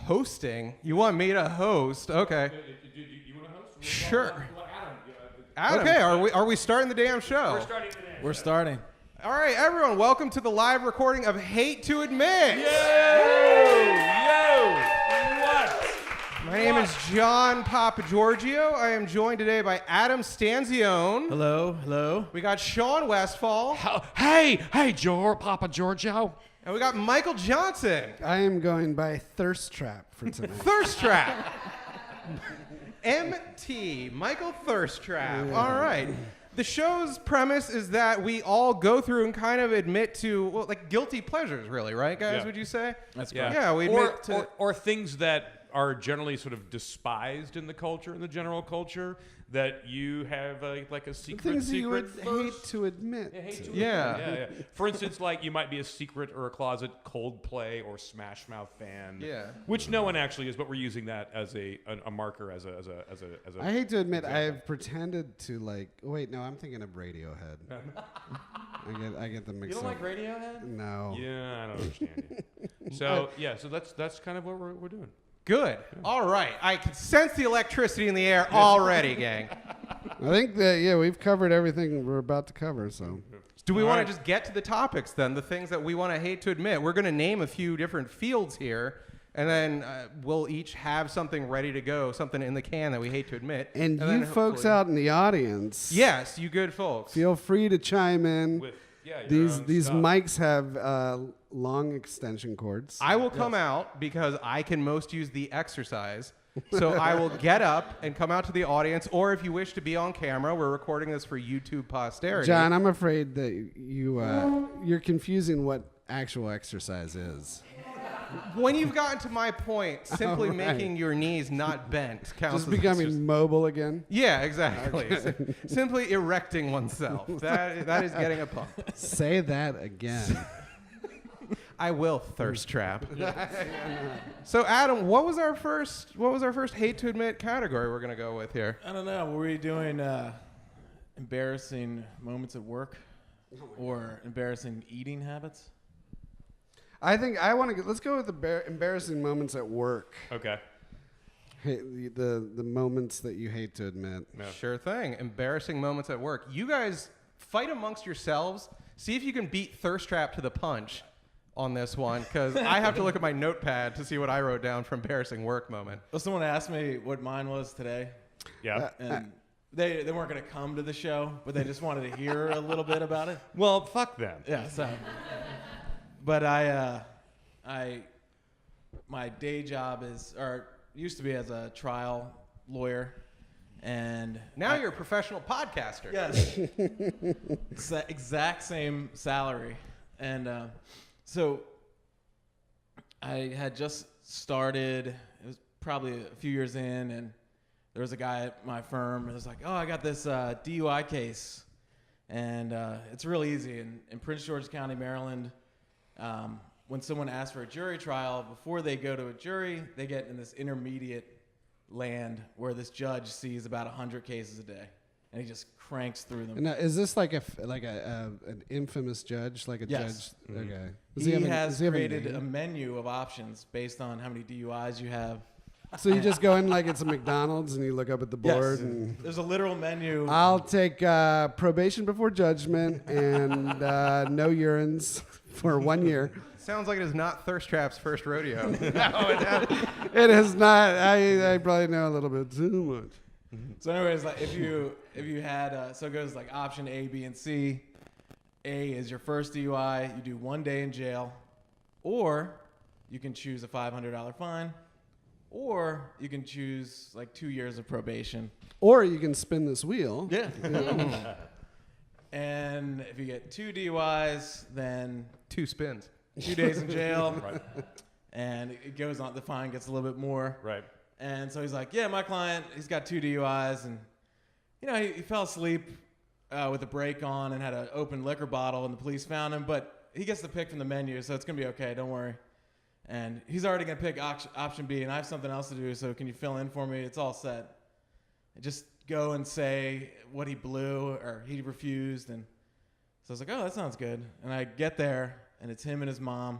Hosting? You want me to host? Okay. You want to host? Sure. Adam. Okay, are we starting the damn show? We're starting. All right, everyone, welcome to the live recording of Hate to Admit. What? My name is John Papageorgiou. I am joined today by Adam Stanzione. Hello. We got Sean Westfall. Hey, Papageorgiou. And we got Michael Johnson. I am going by Thirst Trap for tonight. Thirst Trap. MT, Michael Thirst Trap. Yeah. All right. The show's premise is that we all go through and kind of admit to, well, like guilty pleasures, really, right, guys? Yeah. Would you say? That's Yeah. Yeah, we admit to... or things that are generally sort of despised in the culture, in the general culture, that you have like a secret. Things that you would thirst. hate to admit. Yeah. For instance, like you might be a secret or a closet Coldplay or Smash Mouth fan. Yeah. Which no one actually is, but we're using that as a marker as a. I hate to admit, I've pretended to like. Wait, no, I'm thinking of Radiohead. I get them mixed You don't up. like Radiohead? No. Yeah, I don't understand you. So that's kind of what we're doing. Good. All right. I can sense the electricity in the air already, gang. I think that we've covered everything we're about to cover. So. Do we All want right. to just get to the topics then? The things that we want to hate to admit. We're going to name a few different fields here, and then we'll each have something ready to go, something in the can that we hate to admit. And then you folks hopefully- out in the audience. Yes, you good folks. Feel free to chime in. With your These own these stuff. mics have long extension cords. I will come out because I can most use the exercise. So I will get up and come out to the audience, or if you wish to be on camera, we're recording this for YouTube posterity. John, I'm afraid that you're confusing what actual exercise is. When you've gotten to my point, simply All right. making your knees not bent counts Just as becoming exercise. mobile again. Yeah, exactly. Simply erecting oneself. That is getting a pump. Say that again. I will thirst trap. So Adam, what was our first hate to admit category we're gonna go with here? I don't know. Were we doing embarrassing moments at work or embarrassing eating habits? I think I want to. Let's go with the embarrassing moments at work. Okay. Hey, the moments that you hate to admit. Yeah. Sure thing. Embarrassing moments at work. You guys fight amongst yourselves. See if you can beat thirst trap to the punch on this one, because I have to look at my notepad to see what I wrote down for embarrassing work moment. Well, someone asked me what mine was today, Yeah. and they weren't going to come to the show, but they just wanted to hear a little bit about it. Well, fuck them. Yeah. So, but my day job used to be as a trial lawyer, and Now you're a professional podcaster. yes, it's the exact same salary, and so I had just started. It was probably a few years in, and there was a guy at my firm who was like, "Oh, I got this DUI case, and it's real easy in Prince George's County, Maryland." When someone asks for a jury trial, before they go to a jury, they get in this intermediate land where this judge sees about 100 cases a day, and he just cranks through them. And now, is this like an infamous judge, like a Yes. judge? Okay. He has does he have created name? a menu of options based on how many DUIs you have. So you just go in like it's a McDonald's and you look up at the board and There's a literal menu. I'll take probation before judgment and no urines for 1 year. Sounds like it is not thirst trap's first rodeo. It is not. I probably know a little bit too much. So anyways, like if you had so it goes like option A, B, and C. A is your first DUI. You do 1 day in jail, or you can choose a $500 fine, or you can choose like 2 years of probation. Or you can spin this wheel. Yeah. And if you get 2 DUIs, then 2 spins. 2 days in jail. Right. And it goes on. The fine gets a little bit more. Right. And so he's like, yeah, my client, he's got 2 DUIs, and he fell asleep with the brake on and had an open liquor bottle, and the police found him. But he gets to pick from the menu, so it's gonna be okay. Don't worry. And he's already gonna pick option B, and I have something else to do. So can you fill in for me? It's all set. And just go and say what he blew or he refused, and so I was like, oh, that sounds good. And I get there, and it's him and his mom.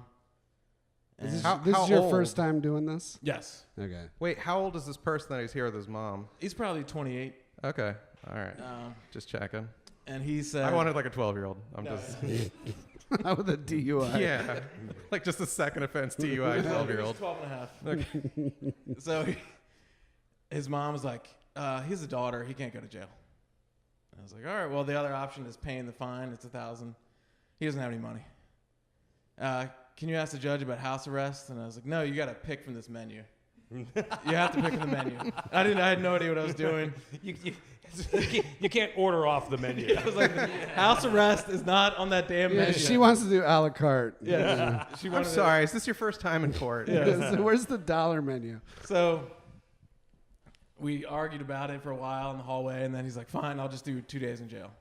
This How is your old? first time doing this? Yes. Okay. Wait, how old is this person that he's here with his mom? He's probably 28. Okay, all right. Um, Just checking. and he said, I wanted like a 12-year-old. I'm No. just With a DUI. yeah, like just a second offense DUI 12-year-old. 12 and a half. Okay. So his mom was like, he's a daughter. He can't go to jail. And I was like, all right, well, the other option is paying the fine. It's $1,000. He doesn't have any money. Can you ask the judge about house arrest? And I was like, no, you got to pick from this menu. You have to pick from the menu. I had no idea what I was doing. You can't order off the menu. I was like, house arrest is not on that damn Yeah, menu. she wants to do a la carte. Yeah. She I'm wanted sorry. Is this your first time in court? So where's the dollar menu? So we argued about it for a while in the hallway, and then he's like, fine, I'll just do 2 days in jail.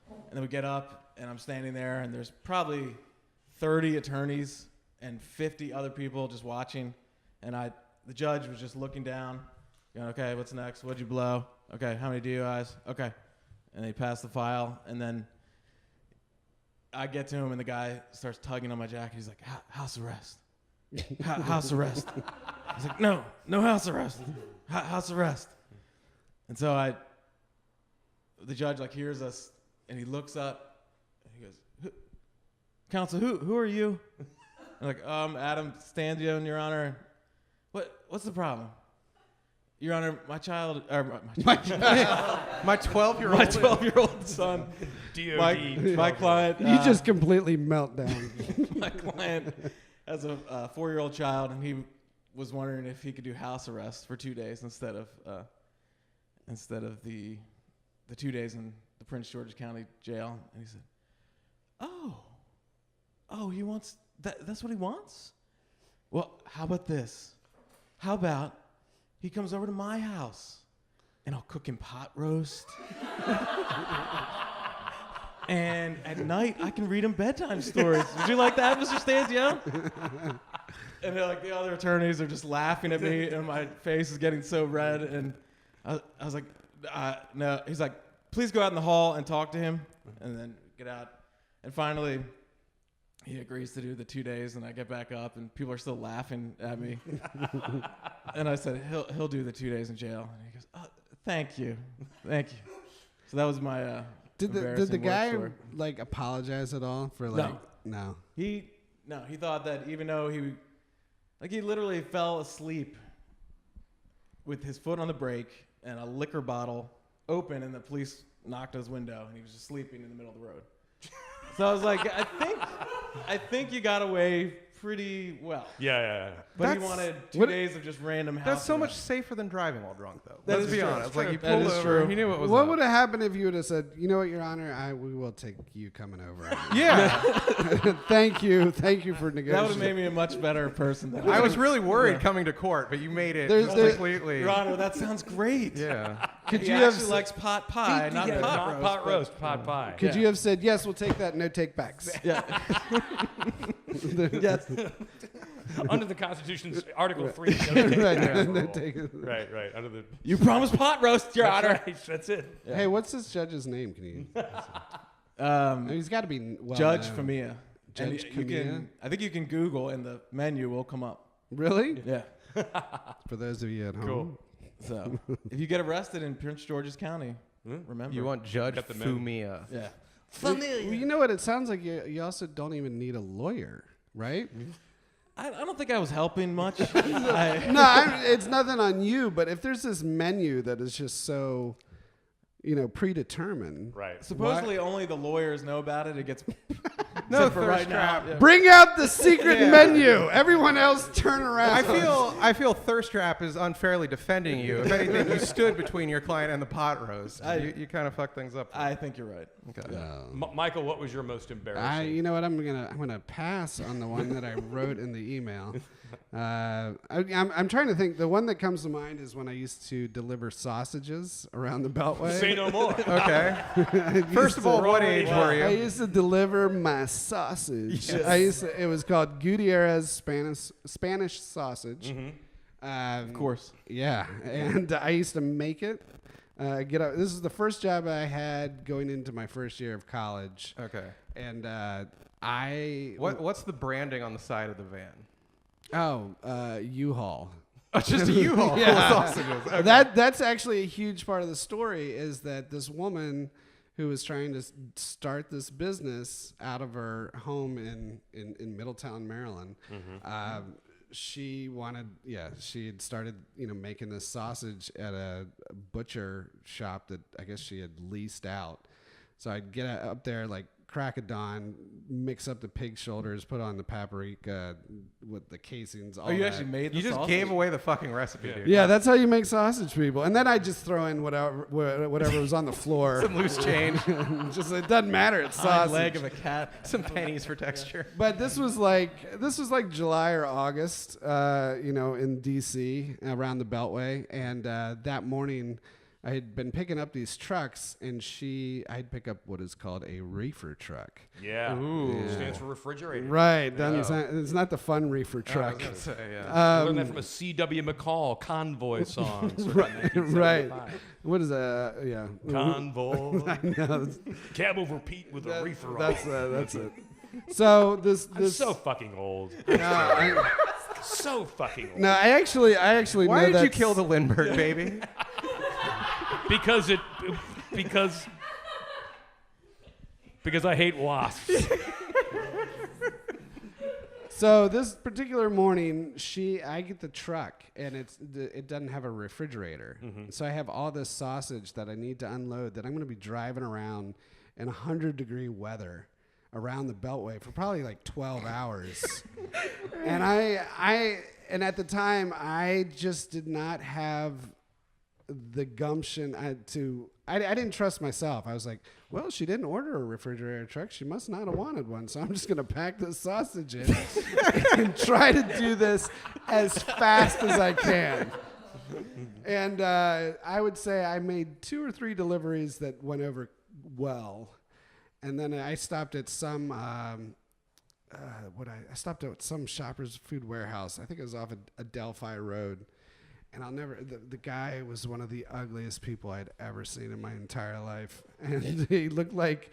And then we get up, and I'm standing there, and there's probably 30 attorneys and 50 other people just watching. And the judge was just looking down, going, okay, what's next? What'd you blow? Okay, how many DUIs? Okay. And they passed the file, and then I get to him, and the guy starts tugging on my jacket. He's like, house arrest. House arrest. I was like, no house arrest. House arrest. And so the judge like hears us, and he looks up, and he goes, counsel, who are you? I'm like, Adam Stanzio, Your Honor. What's the problem? Your Honor, my 12-year-old My 12-year-old. my 12-year-old son, my client. You just completely melt down. My client has a 4-year-old child, and he was wondering if he could do house arrest for 2 days instead of the 2 days in the Prince George's County Jail. And he said, "Oh, he wants that. That's what he wants. Well, how about this? How about he comes over to my house, and I'll cook him pot roast." And at night, I can read him bedtime stories. Would you like that, Mr. Stanzio? And they're like, the other attorneys are just laughing at me, and my face is getting so red. And I was like, no. He's like, please go out in the hall and talk to him, and then get out. And finally, he agrees to do the 2 days, and I get back up, and people are still laughing at me. And I said, he'll do the 2 days in jail. And he goes, oh, thank you. So that was my Did the embarrassing guy work story. like apologize at all for like no? He thought that even though he literally fell asleep with his foot on the brake and a liquor bottle open, and the police knocked on his window, and he was just sleeping in the middle of the road. So I was like, I think you got away pretty well. Yeah. But he wanted 2 days of just random house That's so much arrest. safer than driving while drunk, though. That Let's is be true. honest. Like he That pulled is over, true. he knew what was What up. would have happened if you would have said, you know what, Your Honor, we will take you coming over. Yeah, Thank you for That would have negotiating. made me a much better person. Than I was really worried coming to court, but you made it There's- there's- completely. Your Honor, that sounds great. Yeah. He you have actually s- likes pot pie, not Yeah, pot not roast. pot but- roast, pot pie. Could you have said, yes, we'll take that, no take backs? Yeah. Yes. Under the Constitution's Article 3. Right, no take it. Right. Under the. You promised pot roast, Your Honor. Right, that's it. Yeah. Hey, what's this judge's name? Can you? He's got to be well Judge known. Famia. Judge And you Camilla? can, I think you can Google, and the menu will come up. Really? Yeah. For those of you at home. Cool. So if you get arrested in Prince George's County, remember. You want Judge Got the memo. Fumia. Yeah. Well, you know what? It sounds like you also don't even need a lawyer, right? I don't think I was helping much. No, it's nothing on you. But if there's this menu that is just so, predetermined. Right. Supposedly only the lawyers know about it. It gets No, except for right thirst now. trap. Yeah. Bring out the secret menu. Everyone else turn around. I feel Thirst Trap is unfairly defending you. If anything, you stood between your client and the pot roast. You kind of fucked things up. I think you're right. Okay. Michael, what was your most embarrassing? You know what? I'm gonna pass on the one that I wrote in the email. I'm trying to think. The one that comes to mind is when I used to deliver sausages around the Beltway. Say no more. Okay. First of all, what age were I you? used to deliver my sausage. Yes. It was called Gutierrez Spanish sausage. Of course. Yeah, and I used to make it. This is the first job I had going into my first year of college, Okay. and What's the branding on the side of the van? U-Haul. Oh, just a U-Haul full of sausages. Okay. That's actually a huge part of the story, is that this woman who was trying to start this business out of her home in Middletown, Maryland. She had started, making this sausage at a butcher shop that I guess she had leased out. So I'd get up there like crack of dawn, mix up the pig shoulders, put on the paprika with the casings. All you that. actually made the You just sausage? gave away the fucking recipe, dude. Yeah, that's how you make sausage, people. And then I just throw in whatever was on the floor. Some loose change. Just it doesn't matter. It's Hind sausage. leg of a cat. Some pennies for texture. But this was like July or August, in D.C. around the Beltway, and that morning I had been picking up these trucks, and I'd pick up what is called a reefer truck. Yeah. Ooh. Stands for refrigerator. Right. It's not the fun reefer truck. I was gonna say, yeah. I learned that from a C.W. McCall Convoy song. Right. What is that? Yeah. Convoy. I know. Cab over Pete with a reefer on. That's it. So this I'm so fucking old. So fucking old. No, I actually Why know did you that's- kill the Lindbergh baby? Because I hate wasps. So this particular morning, I get the truck, and it doesn't have a refrigerator. So I have all this sausage that I need to unload that I'm going to be driving around in 100-degree weather around the Beltway for probably like 12 hours. And and at the time, I just did not have the gumption I didn't trust myself. I was like, well, she didn't order a refrigerator truck. She must not have wanted one. So I'm just going to pack this sausage in and try to do this as fast as I can. And I would say I made 2 or 3 deliveries that went over well. And then I stopped at some I stopped at some Shoppers Food Warehouse. I think it was off Adelphi Road. And I'll never, the guy was one of the ugliest people I'd ever seen in my entire life. And he looked like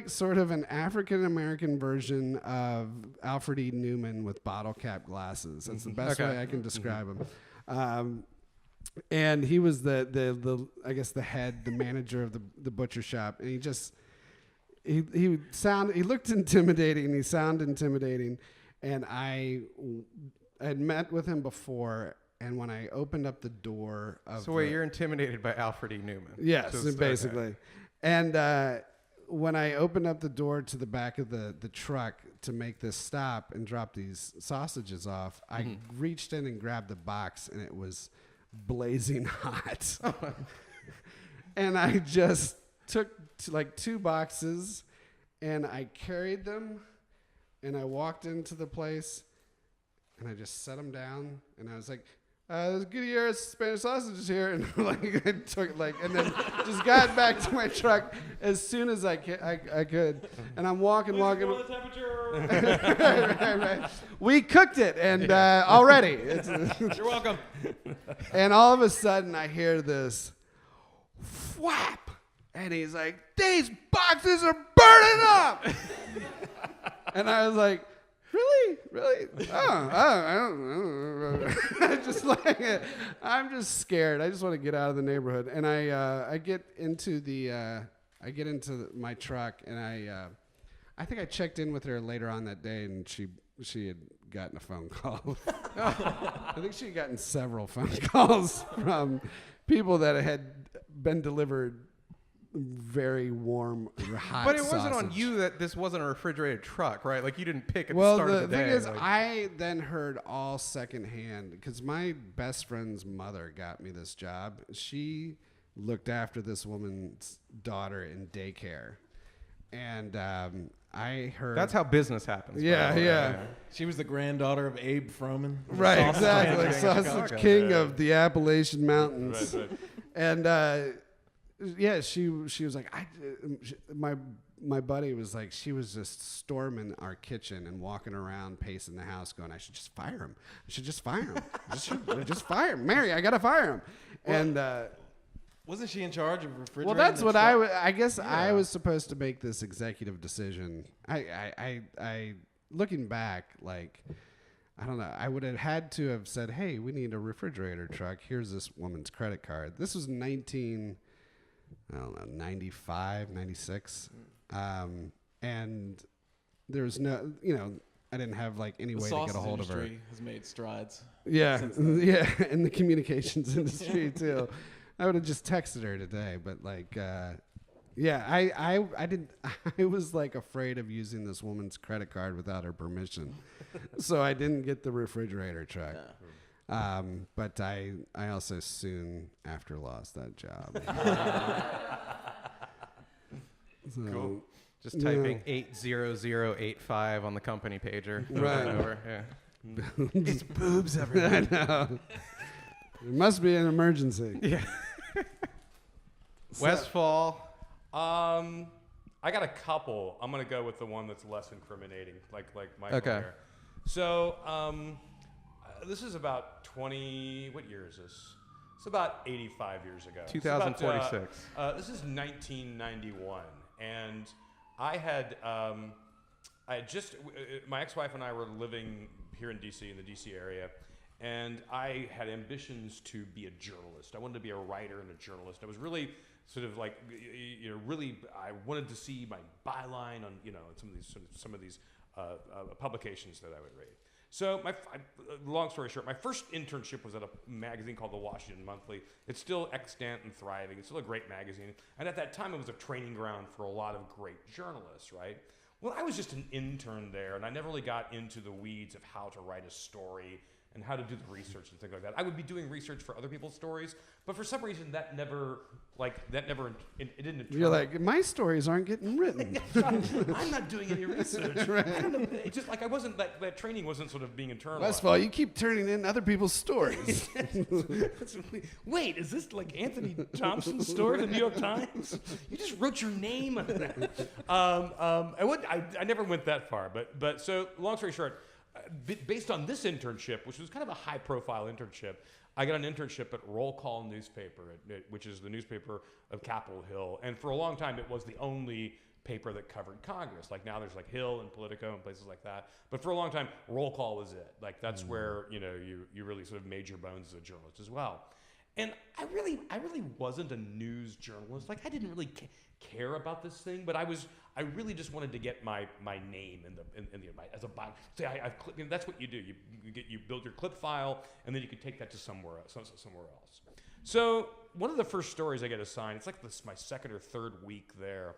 sort of an African-American version of Alfred E. Newman with bottle cap glasses. That's the best way I can describe him. And he was the I guess the manager of the butcher shop. And he looked intimidating. He sounded intimidating. And I had met with him before. And when I opened up the door of So wait, you're intimidated by Alfred E. Newman. Yes, Just, basically. okay. And when I opened up the door to the back of the truck to make this stop and drop these sausages off, I reached in and grabbed the box, and it was blazing hot. And I just took like 2 boxes, and I carried them, and I walked into the place, and I just set them down, and I was like, there's Goodyear Spanish sausages here, and I took and then just got back to my truck as soon as I could, and I'm walking. The temperature. Right. We cooked it, and already. You're welcome. And all of a sudden, I hear this whap, and he's like, "These boxes are burning up," and I was like, Really? Oh, I don't just I'm just scared. I just want to get out of the neighborhood. And I get into my truck, and I think I checked in with her later on that day, and she had gotten a phone call. I think she had gotten several phone calls from people that had been delivered very warm, hot But it wasn't on sausage. you that this wasn't a refrigerated truck, right? Like you didn't pick at Well, the start the of the thing day. is, like- I then heard all secondhand because my best friend's mother got me this job. She looked after this woman's daughter in daycare, and I heard That's how business happens. by Yeah, the way. yeah. She was the granddaughter of Abe Froman. the right, sausage exactly, king of sausage Chicago. king of the Appalachian Mountains, Right. and yeah, she was like, my buddy was like, she was just storming our kitchen and walking around, pacing the house, going, I should just fire him. I should just fire him. just fire him. Mary, I gotta fire him. And Wasn't she in charge of refrigerating? well, that's the what truck? I guess I was supposed to make this executive decision. I looking back, like, I don't know. I would have had to have said, hey, we need a refrigerator truck. Here's this woman's credit card. This was 95, 96. And there's no, I didn't have like any way to get a hold of her. The sausage industry has made strides. Yeah, yeah, and the communications industry too. I would have just texted her today, but like, I didn't. I was like afraid of using this woman's credit card without her permission, so I didn't get the refrigerator truck. Yeah. But I also soon after lost that job. So, Cool. Just typing 80085 on the company pager. Right. Over. Yeah. it's boobs everywhere. I know. It must be an emergency. Yeah. Westfall. I got a couple. I'm gonna go with the one that's less incriminating, like Michael Okay. there. So this is about 20. What year is this? It's about 85 years ago. 2046. This is 1991, and I had just my ex-wife and I were living here in DC, in the DC area, and I had ambitions to be a journalist. I wanted to be a writer and a journalist. I was really sort of like, I wanted to see my byline on, some of these publications that I would read. So long story short, my first internship was at a magazine called The Washington Monthly. It's still extant and thriving. It's still a great magazine. And at that time, it was a training ground for a lot of great journalists, right? Well, I was just an intern there, and I never really got into the weeds of how to write a story and how to do the research and things like that. I would be doing research for other people's stories, but for some reason it didn't. You're like, my stories aren't getting written. I'm not doing any research. Right. I don't know. It's just like I wasn't, that training wasn't sort of being internalized. Westfall, you keep turning in other people's stories. Wait, is this like Anthony Thompson's story in the New York Times? You just wrote your name on that. I never went that far, but so long story short, based on this internship, which was kind of a high-profile internship, I got an internship at Roll Call newspaper, which is the newspaper of Capitol Hill, and for a long time it was the only paper that covered Congress. Like now there's like Hill and Politico and places like that, but for a long time Roll Call was it. Like that's where you really sort of made your bones as a journalist as well. And I really wasn't a news journalist. Like I didn't really care about this thing, but I really just wanted to get my name in the as a bio. Say that's what you do. You build your clip file, and then you can take that to somewhere else. So one of the first stories I get assigned, it's like my second or third week there,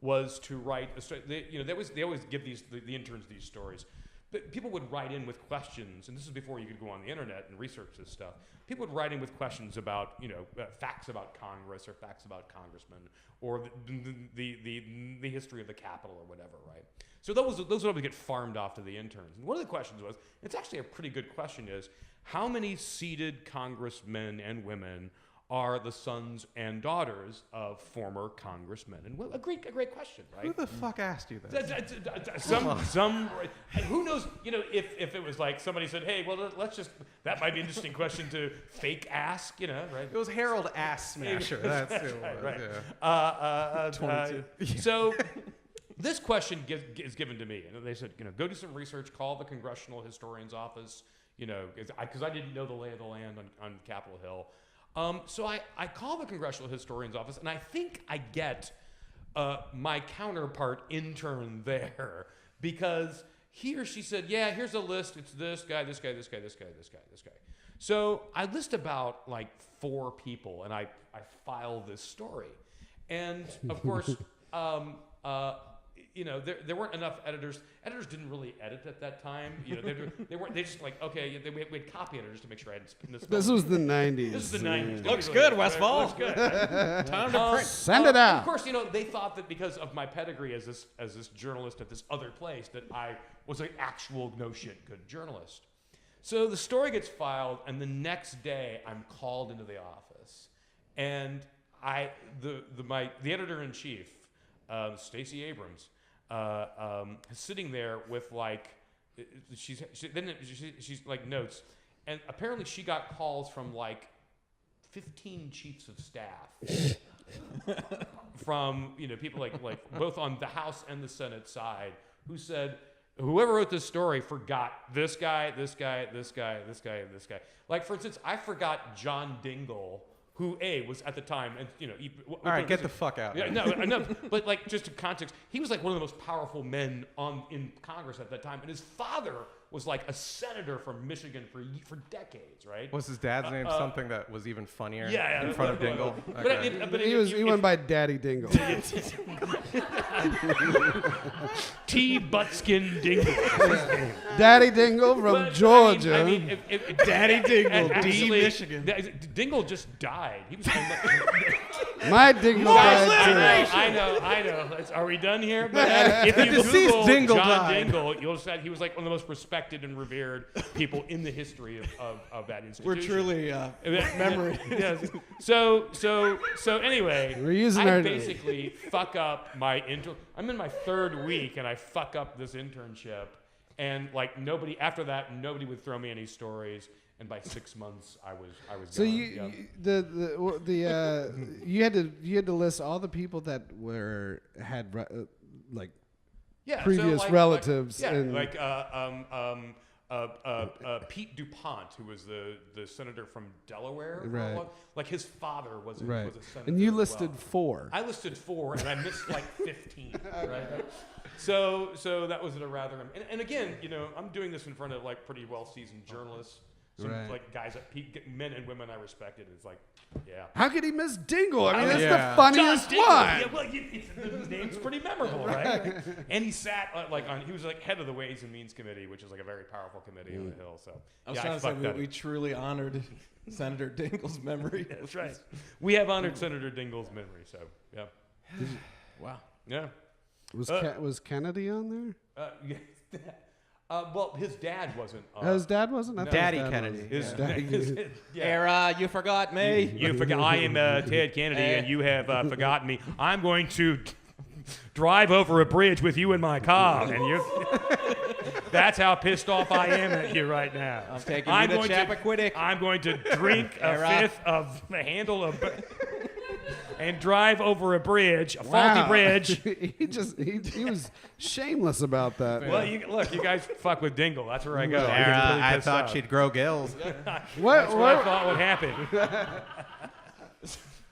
was to write a story. They always give the interns these stories. But people would write in with questions, and this is before you could go on the internet and research this stuff. People would write in with questions about, facts about Congress or facts about congressmen or the history of the Capitol or whatever, right? So those would always get farmed off to the interns. And one of the questions was, it's actually a pretty good question, is how many seated congressmen and women are the sons and daughters of former congressmen? And a great question, right? Who the fuck asked you this? Some who knows, if it was like somebody said, hey, well, that might be an interesting question to fake ask, right? It was Harold Ass Smasher. That's who it was. Right. Yeah. 22. So this question is given to me, and they said, go do some research, call the Congressional Historian's Office, because I didn't know the lay of the land on Capitol Hill. So I call the Congressional Historian's Office, and I think I get my counterpart intern there, because he or she said, yeah, here's a list. It's this guy, this guy, this guy, this guy, this guy, this guy. So I list about like 4 people, and I file this story. And of course, there weren't enough editors. Editors didn't really edit at that time. They just like, okay, we had copy editors to make sure I hadn't misspelled. This was the 90s. This is the 90s. Looks good, Westfall. Looks good. Time to print. Send it out. Of course, they thought that because of my pedigree as this journalist at this other place, that I was an actual no shit good journalist. So the story gets filed, and the next day I'm called into the office, and the editor in chief, Stacey Abrams, sitting there with like, she's like notes, and apparently she got calls from like 15 chiefs of staff from people like both on the House and the Senate side, who said, whoever wrote this story forgot this guy, this guy, this guy, this guy, and this guy. Like, for instance, I forgot John Dingell, who was at the time, and All right, get the fuck out. Yeah, no, but like just in context, he was like one of the most powerful men in Congress at that time, and his father was like a senator from Michigan for decades, right? Was his dad's name something that was even funnier? Yeah, in front of Dingle. But He went by Daddy Dingle. T. Buttskin Dingle. Daddy Dingle from Georgia. I mean, if Daddy Dingle, D, actually, Michigan. Dingle just died. He was. My Dingle died too. I know. Are we done here? But if you deceased Google Dingle John died. Dingle, you'll see he was like one of the most respected and revered people in the history of that institution. We're truly memory. Yes. So anyway, We're using I our- basically fuck up my I'm in my 3rd week and I fuck up this internship, and like nobody would throw me any stories. And by 6 months, I was. So gone. you had to list all the people that had previous like, relatives. Like, and Pete DuPont, who was the senator from Delaware. Right. Like his father was a senator. And you as listed well. 4. I listed 4, and I missed like 15. Right. So that was a rather. And again, I'm doing this in front of like pretty well-seasoned journalists. Some like guys, men and women I respected. It's like, yeah. How could he miss Dingle? I mean, that's Yeah. the funniest John one. Dingle. Yeah, well, the name's pretty memorable, right? And he sat he was like head of the Ways and Means Committee, which is like a very powerful committee on the Hill. So I was trying to say we truly honored Senator Dingle's memory. That's right. We have honored Senator Dingle's memory. So yeah. Wow. Yeah. Was Kennedy on there? Well, his dad wasn't. His dad wasn't? I thought his Daddy dad Kennedy. was. Yeah. Era, you forgot me. You forgot. I am Ted Kennedy, and you have forgotten me. I'm going to drive over a bridge with you in my car, and you. That's how pissed off I am at you right now. I'm taking you to Chappaquiddick. I'm going to drink a fifth of a handle of. And drive over a bridge, a faulty bridge. he was shameless about that. Well, you guys fuck with Dingle. That's where I go. I thought she'd grow gills. That's what I thought would happen.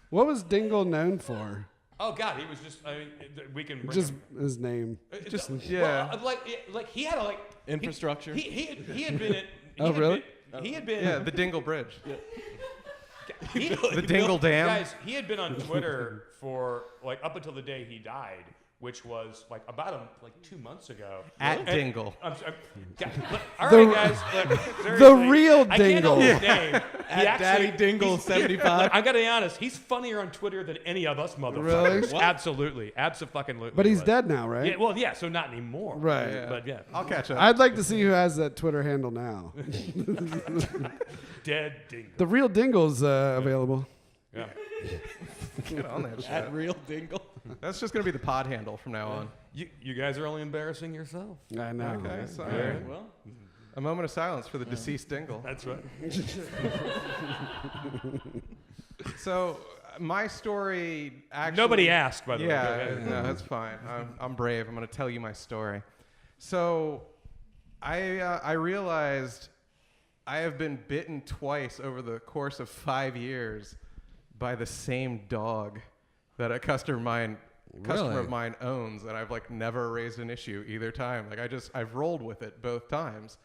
What was Dingle known for? Oh God, he was just. I mean, we can bring Just him. his name. Just Well, like he had a Infrastructure. He had been. Really? He had been. the Dingle Bridge. The Dingle Dam. Guys, he had been on Twitter for like up until the day he died, which was like about 2 months ago. At Dingle. All right, guys. Look, The seriously, real I can't know Dingle. his name. At Daddy Dingle 75. I gotta be honest. He's funnier on Twitter than any of us motherfuckers. Really? What? Absolutely. But he's dead now, right? Yeah. Well, yeah. So not anymore. Right. Yeah. But yeah. I'll catch up. I'd like to see who has that Twitter handle now. Dead Dingle. The real Dingle's available. Yeah. Get on that shit. At real Dingle. That's just going to be the pod handle from now on. You guys are only embarrassing yourself. I know. Okay, right? sorry. Well, A moment of silence for the deceased Dingle. That's right. So, my story actually... Nobody asked, by the way. Yeah, no, that's fine. I'm brave. I'm going to tell you my story. So, I realized I have been bitten twice over the course of 5 years by the same dog that a customer of mine owns, and I've never raised an issue either time. I've rolled with it both times.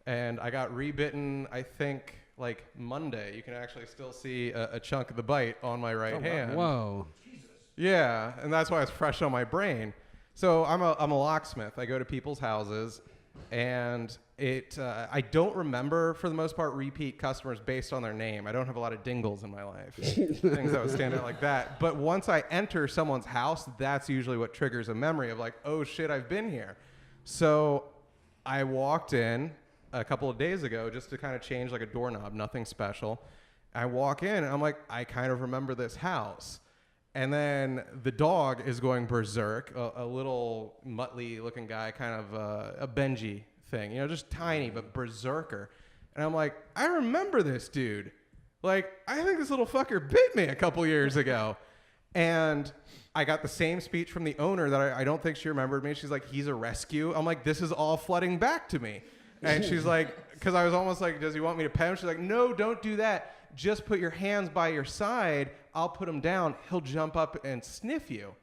And I got rebitten, I think, Monday. You can actually still see a chunk of the bite on my right hand. Whoa. Yeah, and that's why it's fresh on my brain. So I'm a locksmith. I go to people's houses, and I don't remember, for the most part, repeat customers based on their name. I don't have a lot of Dingles in my life, things that would stand out like that. But once I enter someone's house, that's usually what triggers a memory of oh shit, I've been here. So I walked in a couple of days ago just to kind of change a doorknob, nothing special. I walk in and I'm like, I kind of remember this house. And then the dog is going berserk, a little muttly looking guy, kind of a Benji thing, just tiny, but berserker. And I'm like, I remember this dude. I think this little fucker bit me a couple years ago. And I got the same speech from the owner that I don't think she remembered me. She's like, he's a rescue. I'm like, this is all flooding back to me. And she's like, because I was almost like, does he want me to pet him? She's like, no, don't do that. Just put your hands by your side. I'll put him down. He'll jump up and sniff you.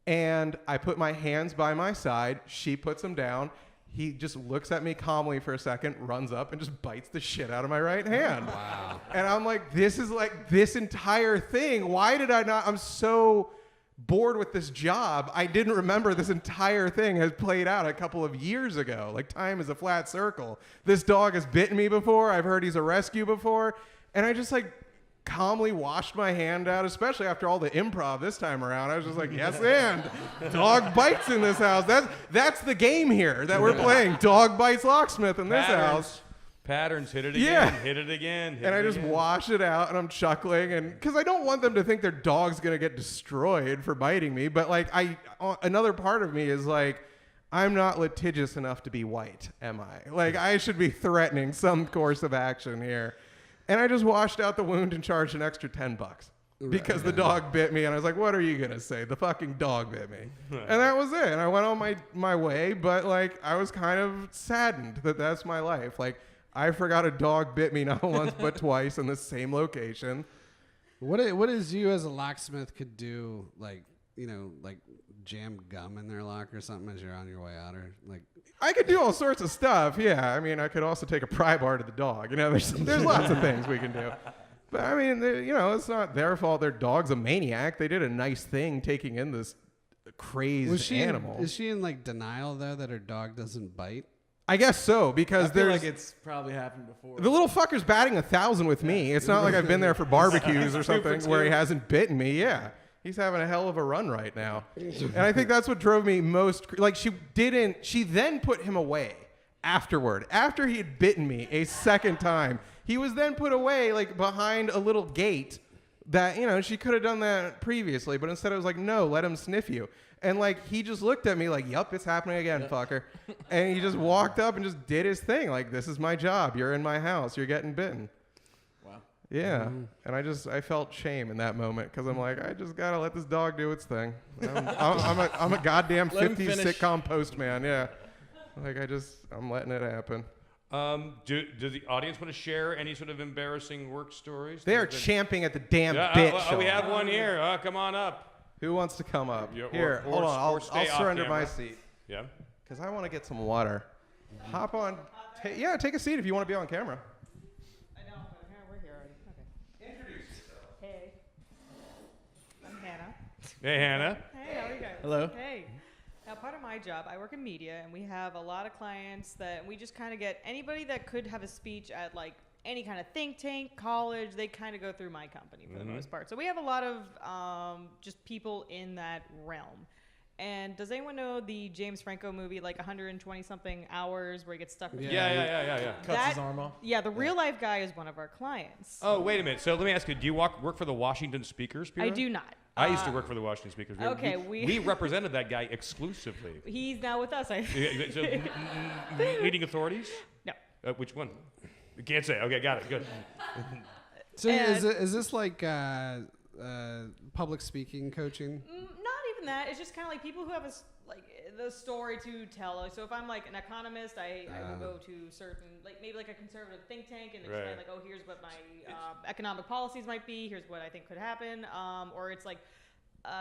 And I put my hands by my side. She puts him down. He just looks at me calmly for a second, runs up, and just bites the shit out of my right hand. Wow. And I'm like, this is like this entire thing. Why did I not? I'm so bored with this job. I didn't remember this entire thing has played out a couple of years ago. Like, time is a flat circle. This dog has bitten me before. I've heard he's a rescue before. And I just like calmly washed my hand out, especially after all the improv this time around. I was just like, yes, and dog bites in this house. That's the game here that we're playing. Dog bites locksmith in this house. Patterns, hit it again, hit it again. And I just wash it out, and I'm chuckling, and because I don't want them to think their dog's gonna get destroyed for biting me. But like, another part of me is like, I'm not litigious enough to be white, am I? Like, I should be threatening some course of action here. And I just washed out the wound and charged an extra $10 because the dog bit me. And I was like, what are you going to say? The fucking dog bit me. Right. And that was it. And I went on my way. But like, I was kind of saddened that that's my life. Like, I forgot a dog bit me not once, but twice in the same location. What is you as a locksmith could do, like, you know, like jam gum in their lock or something as you're on your way out, or like? I could do all sorts of stuff. Yeah, I mean, I could also take a pry bar to the dog. You know, there's lots of things we can do. But I mean, you know, it's not their fault. Their dog's a maniac. They did a nice thing taking in this crazed animal. Is she in like denial though that her dog doesn't bite? I guess so, because I feel like it's probably happened before. The little fucker's batting 1,000 with me. It's not like I've been there for barbecues or something where he hasn't bitten me. Yeah. He's having a hell of a run right now. And I think that's what drove me most. Like, she then put him away afterward. After he had bitten me a second time, he was then put away, like, behind a little gate that, you know, she could have done that previously. But instead, it was like, no, let him sniff you. And, like, he just looked at me like, yup, it's happening again, fucker. And he just walked up and just did his thing. Like, this is my job. You're in my house. You're getting bitten. Yeah, and I felt shame in that moment because I'm like, I just gotta let this dog do its thing. I'm a goddamn 50s sitcom postman. Yeah, like I'm letting it happen. Do the audience want to share any sort of embarrassing work stories? They are champing at the damn bit. We have one here. Come on up. Who wants to come up? Here, hold on. I'll surrender my seat. Yeah. Because I want to get some water. Hop on. Take a seat if you want to be on camera. Hey, Hannah. Hey, how are you guys? Hello. Hey. Now, part of my job, I work in media, and we have a lot of clients that we just kind of get anybody that could have a speech at like any kind of think tank, college, they kind of go through my company for the most part. So we have a lot of just people in that realm. And does anyone know the James Franco movie, like 120-something hours, where he gets stuck with Yeah. Cuts his arm off. Yeah, the real life guy is one of our clients. Oh, wait a minute. So let me ask you, do you work for the Washington Speakers Bureau? I do not. I used to work for the Washington Speakers Bureau. Okay, we represented that guy exclusively. He's now with us. So, leading authorities? No. Which one? You can't say. Okay, got it. Good. So is this like public speaking coaching? Not even that. It's just kind of like people who have the story to tell. Like, so if I'm like an economist, I will go to certain, like maybe like a conservative think tank and explain like, oh, here's what my economic policies might be. Here's what I think could happen. Or it's like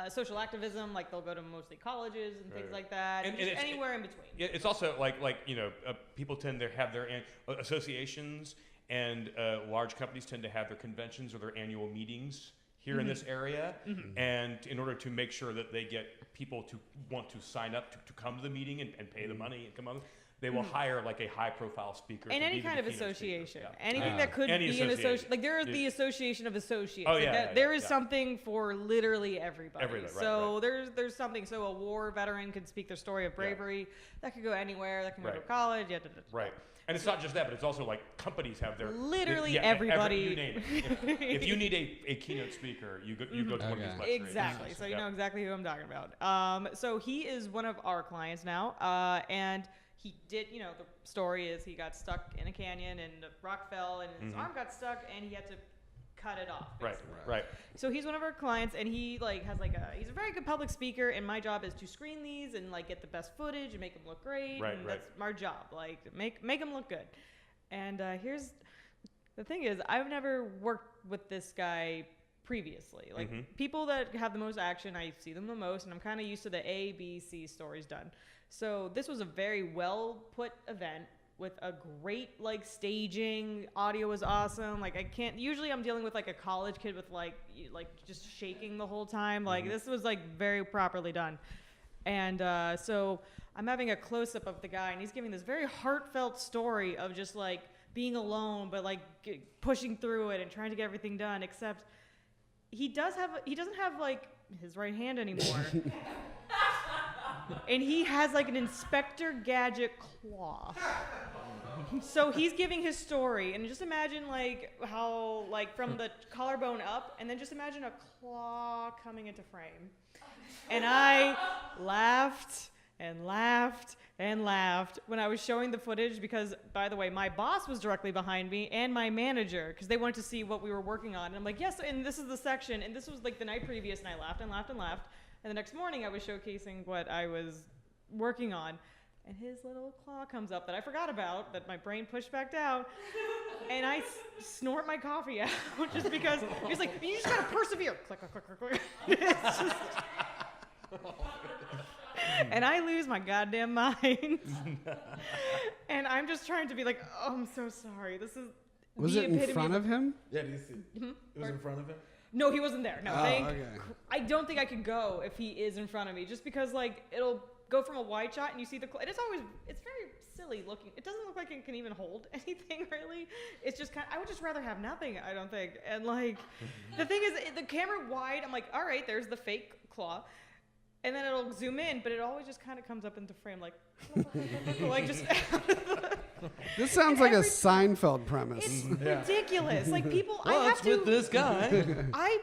social activism. Like they'll go to mostly colleges and things like that. And just anywhere in between. Yeah, it's also like you know, people tend to have their associations, and large companies tend to have their conventions or their annual meetings here in this area, and in order to make sure that they get people to want to sign up to come to the meeting and pay the money and come on, they will hire like a high-profile speaker. And any kind of association. Anything that could be an association. Like there is the Association of Associates. Oh, there is something for literally everybody. So there's something. So a war veteran could speak their story of bravery. That could go anywhere. That can go to college. Right. And it's not just that, but it's also like companies have their literally everybody. You name it. If you need a keynote speaker, you go to one of these lectures. Exactly. So you know exactly who I'm talking about. So he is one of our clients now, and he did. You know, the story is he got stuck in a canyon and a rock fell and his arm got stuck, and he had to cut it off. Right. Basically. Right. So he's one of our clients, and he like has like he's a very good public speaker, and my job is to screen these and like get the best footage and make them look great. Right, and right. That's our job, like make them look good. And here's the thing: is I've never worked with this guy previously. Like people that have the most action, I see them the most, and I'm kind of used to the A, B, C stories done. So this was a very well put event with a great like staging. Audio was awesome. Like usually I'm dealing with like a college kid with like just shaking the whole time. Like this was like very properly done. And so I'm having a close up of the guy, and he's giving this very heartfelt story of just like being alone, but like pushing through it and trying to get everything done. Except he doesn't have like his right hand anymore. And he has like an Inspector Gadget claw. So he's giving his story, and just imagine like how like from the collarbone up, and then just imagine a claw coming into frame. And I laughed and laughed and laughed when I was showing the footage because, by the way, my boss was directly behind me and my manager because they wanted to see what we were working on. And I'm like, yes, and this is the section, and this was like the night previous, and I laughed and laughed and laughed. And the next morning I was showcasing what I was working on, and his little claw comes up that I forgot about, that my brain pushed back down, and I snort my coffee out just because he's like, you just gotta persevere. Click, click, click, click, click. It's just... And I lose my goddamn mind. And I'm just trying to be like, oh, I'm so sorry. This is Was the it in epitome front of him? Yeah, do you see? It was in front of him? No, he wasn't there. No, Oh, okay. I don't think I could go if he is in front of me, just because like it'll go from a wide shot and you see the. It's very silly looking. It doesn't look like it can even hold anything really. It's just I would just rather have nothing. I don't think. And like, the thing is, the camera wide. I'm like, all right, there's the fake claw. And then it'll zoom in, but it always just kind of comes up into frame, like, like just. This sounds like a Seinfeld premise. It's ridiculous. Like people, I Well, have it's to. with this guy.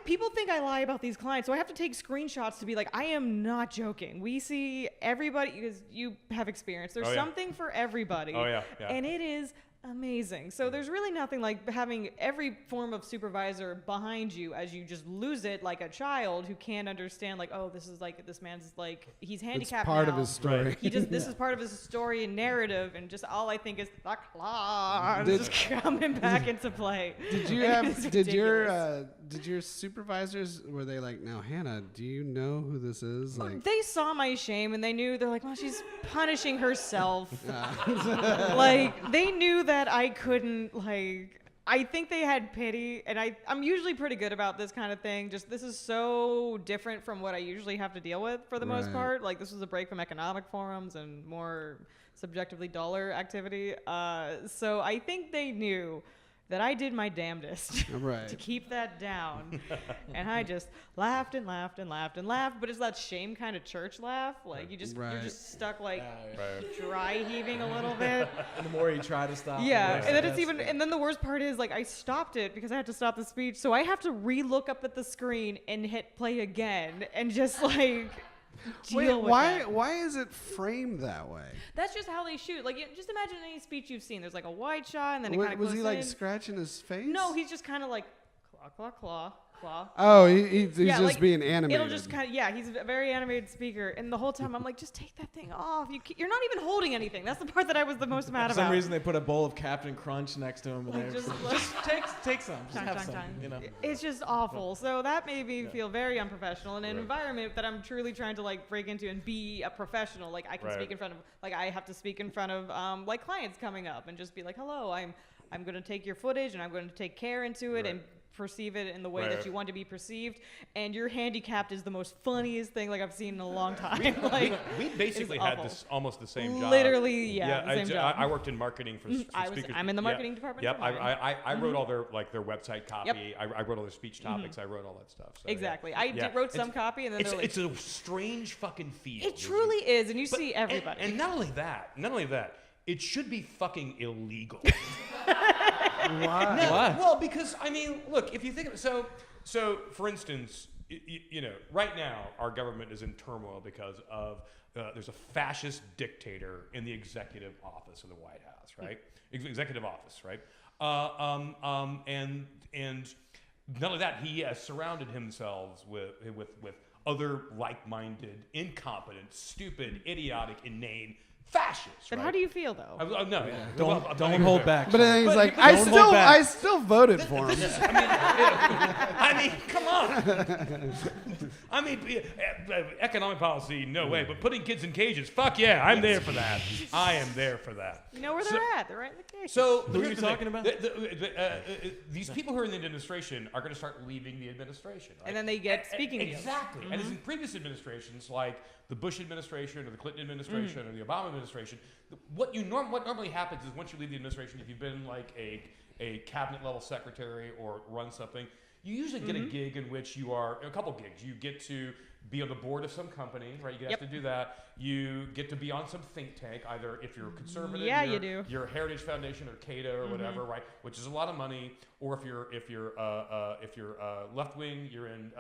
People think I lie about these clients, so I have to take screenshots to be like, I am not joking. We see everybody because you have experience. There's something for everybody. Oh yeah. And it is amazing. So there's really nothing like having every form of supervisor behind you as you just lose it like a child who can't understand like, oh, this man's like, he's handicapped It's part now. of his story. Right. He just this is part of his story and narrative, and just all I think is the claws just coming back into play. Did you And it's have ridiculous. did your supervisors, were they like, now Hannah, do you know who this is? Like, They saw my shame and they knew, they're like, well, she's punishing herself. Like they knew that I couldn't, like, I think they had pity, and I'm usually pretty good about this kind of thing. Just this is so different from what I usually have to deal with for the most Right. part. Like this was a break from economic forums and more subjectively duller activity. So I think they knew that I did my damnedest Right. to keep that down. And I just laughed and laughed and laughed and laughed, but it's that shame kind of church laugh. Like you're Right. just stuck like Right. dry heaving a little bit. And the more you try to stop, Yeah, the and then worse it's it even, gets. and then the worst part is like I stopped it because I had to stop the speech, so I have to re-look up at the screen and hit play again and just like deal wait, with why that. why is it framed that way? That's just how they shoot. Like just imagine any speech you've seen. There's like a wide shot and then it kind of Was goes he like in. scratching his face? No, he's just kind of like claw, claw, claw, claw. Oh, he's Yeah, just like, being animated. It'll just kind of, he's a very animated speaker. And the whole time I'm like, just take that thing off. You're not even holding anything. That's the part that I was the most mad For about. some reason, they put a bowl of Captain Crunch next to him. And Like, they're just take some. Just Time, have time, some. time. You know. It's just awful. So that made me feel very unprofessional in an environment that I'm truly trying to like break into and be a professional. Like I can Right. speak in front of, like I have to speak in front of like clients coming up and just be like, hello, I'm going to take your footage and I'm going to take care into it and perceive it in the way Right. that you want to be perceived. And you're handicapped is the most funniest thing like I've seen in a long time. Like We basically it's had awful. this almost the same job. Literally, the same job. I worked in marketing for speakers. I'm in the marketing department Yep, for mine. I wrote all their website copy. I wrote all their speech topics. I wrote all that stuff. So, yeah. Exactly. I Yeah. wrote some copy and then It's, they're like, it's a strange fucking field. it truly is. And you But- see everybody. And not only that, it should be fucking illegal. Why? No, Why? well, because I mean, look, if you think of it, so for instance, you know, right now our government is in turmoil because of there's a fascist dictator in the executive office of the White House, right? Executive office, right? And None of that. He has surrounded himself with other like-minded, incompetent, stupid, idiotic, inane fascists. Then right? how do you feel though? No, Don't hold back. But then he's But- like, but I don't hold back. I still voted for him. I mean, come on. I mean, economic policy, no way. But putting kids in cages, fuck yeah, I'm there for that. I am there for that. You know where they're at. They're right in the case. So Who are here's you the thing. talking about? These people who are in the administration are going to start leaving the administration. Right? And then they get speaking deals. Exactly. And as in previous administrations, like the Bush administration or the Clinton administration or the Obama administration, what normally happens is once you leave the administration, if you've been like a cabinet level secretary or run something, you usually get a gig in which you are a couple gigs. You get to be on the board of some company, right? You have to do that. You get to be on some think tank, either if you're conservative, Yeah, you do. Your Heritage Foundation or CADA or whatever, right? Which is a lot of money. Or if you're left wing, you're in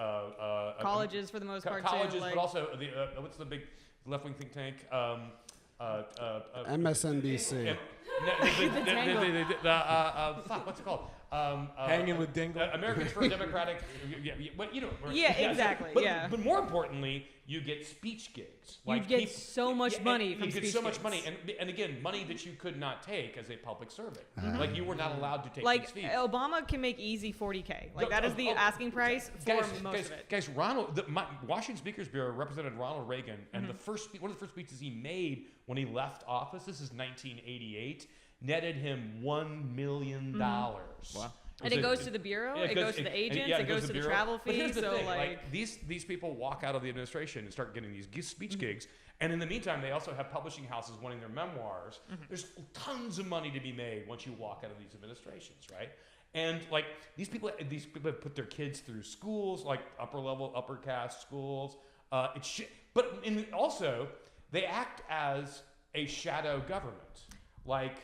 Colleges for the most part colleges, too. Like, but also what's the big left wing think tank? MSNBC. Fuck, what's it called? Hanging with Dingle. Americans for a Democratic. But you know. Yeah, exactly, But, yeah. But more importantly, you get speech gigs. You get so much money from You get speech so much gigs. money, and again, money that you could not take as a public servant. Like you were not allowed to take like these fees. Obama can make easy 40K. Like No, that is the asking price for most of it. Guys, Washington Speakers Bureau represented Ronald Reagan, and one of the first speeches he made when he left office, this is 1988, netted him $1 million. Wow. And it goes to the bureau, it goes to the agents, it goes to the bureau. travel But here's fee. the So thing, like, these people walk out of the administration and start getting these speech gigs, and in the meantime, they also have publishing houses wanting their memoirs. There's tons of money to be made once you walk out of these administrations, right? And like these people have put their kids through schools, like upper caste schools. But also they act as a shadow government, like.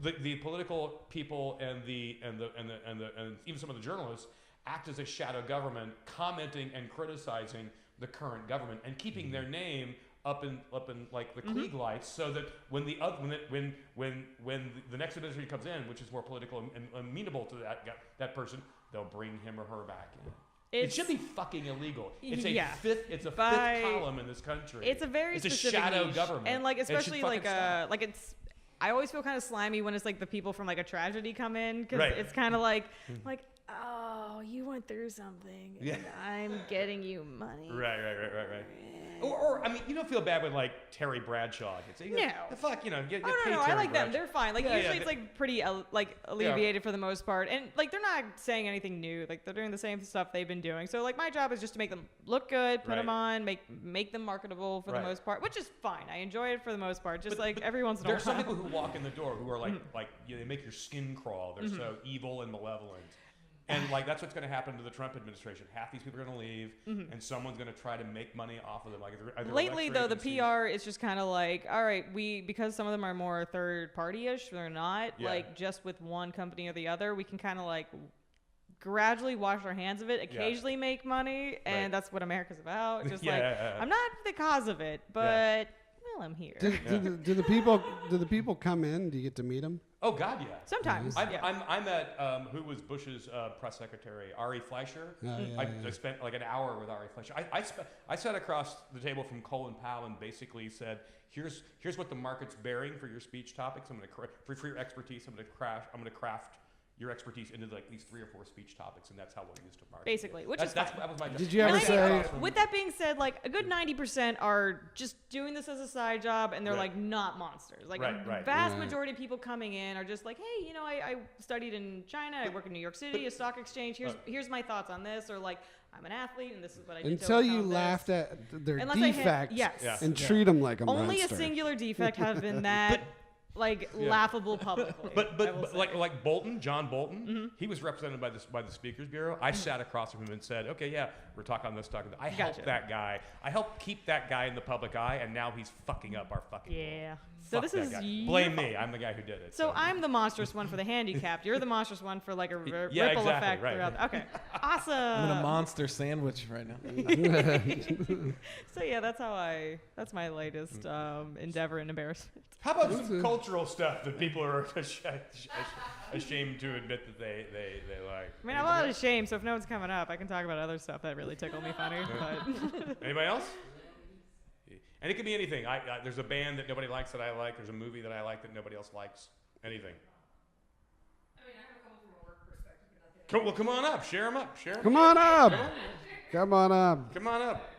The political people and even some of the journalists act as a shadow government, commenting and criticizing the current government and keeping their name up in like the Klieg lights, so that when the next administration comes in, which is more political and amenable to that person, they'll bring him or her back in. It should be fucking illegal. It's a fifth column in this country. it's a very it's a specific shadow niche. government, and like especially it should fucking stop. it's. I always feel kind of slimy when it's like the people from like a tragedy come in because Right. it's kind of like oh, you went through something and I'm getting you money. Right. Or I mean, you don't feel bad when like Terry Bradshaw gets it. No. The fuck, get Oh paid no, I Terry like them. Bradshaw. They're fine. Like Yeah, usually yeah, it's like pretty alleviated for the most part, and like they're not saying anything new. Like they're doing the same stuff they've been doing. So like my job is just to make them look good, put them on, make them marketable for the most part, which is fine. I enjoy it for the most part. Just like every once in a while. There are some people who walk in the door who are like they make your skin crawl. They're so evil and malevolent. And like that's what's going to happen to the Trump administration. Half these people are going to leave, and someone's going to try to make money off of them. Like either Lately, election though, the agencies- PR is just kind of like, all right, because some of them are more third party-ish, they're not like just with one company or the other. We can kind of like gradually wash our hands of it, occasionally make money, and that's what America's about. Just I'm not the cause of it, but well, I'm here. Do the people come in? Do you get to meet them? Oh God, yeah. Sometimes. I met who was Bush's press secretary, Ari Fleischer. I spent like an hour with Ari Fleischer. I sat across the table from Colin Powell and basically said, "Here's what the market's bearing for your speech topics. I'm going to for your expertise. I'm going to craft your expertise into like these 3 or 4 speech topics, and that's how we'll use to market." Basically, which is that was my job. Did you ever say? With that being said, like a good 90% are just doing this as a side job, and they're like not monsters. Like a vast majority of people coming in are just like, hey, I studied in China, I work in New York City, a stock exchange. Here's my thoughts on this, or like I'm an athlete, and this is what I did. Until to you overcome laughed this. at their Unless defects and treat them like a Only monster. a singular defect has been that. Laughable publicly. But like Bolton, John Bolton, he was represented by the Speakers Bureau. I sat across from him and said, "Okay, yeah, we're talking on this, talking." I helped that guy. I helped keep that guy in the public eye, and now he's fucking up our fucking. Yeah. So Fuck this that is guy. your Blame fault. me. I'm the guy who did it. So I'm the monstrous one for the handicapped. You're the monstrous one for like a ripple exactly, effect right. throughout. Okay, awesome. I'm in a monster sandwich right now. So yeah, that's my latest endeavor and embarrassment. How about some cultural stuff that people are ashamed to admit that they like? Right. I mean, I'm a lot of shame, so if no one's coming up, I can talk about other stuff that really tickle me funny. But Anybody else? And it could be anything. There's a band that nobody likes that I like. There's a movie that I like that nobody else likes. Anything. I mean, I have a couple from a work perspective, but Come, well, come on up. Share them up. Share 'em. Come on up. Come on up. Come on up.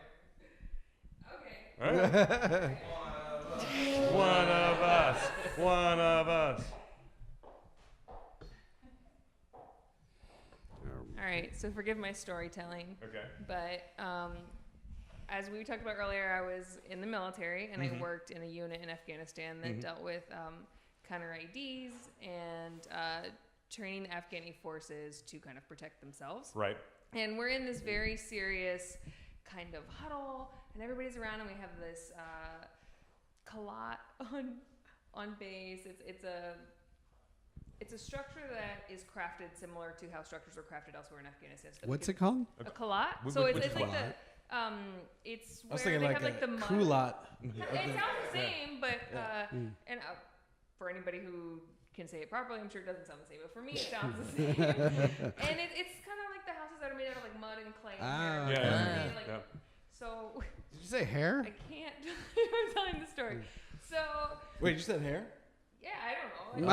okay. All right. One of us. One of us. All right, so forgive my storytelling, Okay. but as we talked about earlier, I was in the military and I worked in a unit in Afghanistan that dealt with counter IDs and training the Afghani forces to kind of protect themselves. Right. And we're in this very serious kind of huddle, and everybody's around, and we have this kalat on base. It's a structure that is crafted similar to how structures are crafted elsewhere in Afghanistan. So What's it called? a kalat. What- So what- it's what's like a the it's I was where thinking they like have like the a mud. culotte. It sounds the same, but and for anybody who can say it properly, I'm sure it doesn't sound the same. But for me, it sounds the same. And it's kind of like the houses that are made out of like mud and clay. Ah, And Yeah. hair. yeah, And, like, yeah. So Did you say hair? I can't. I'm telling the story. So Wait, you said hair? yeah, I don't know.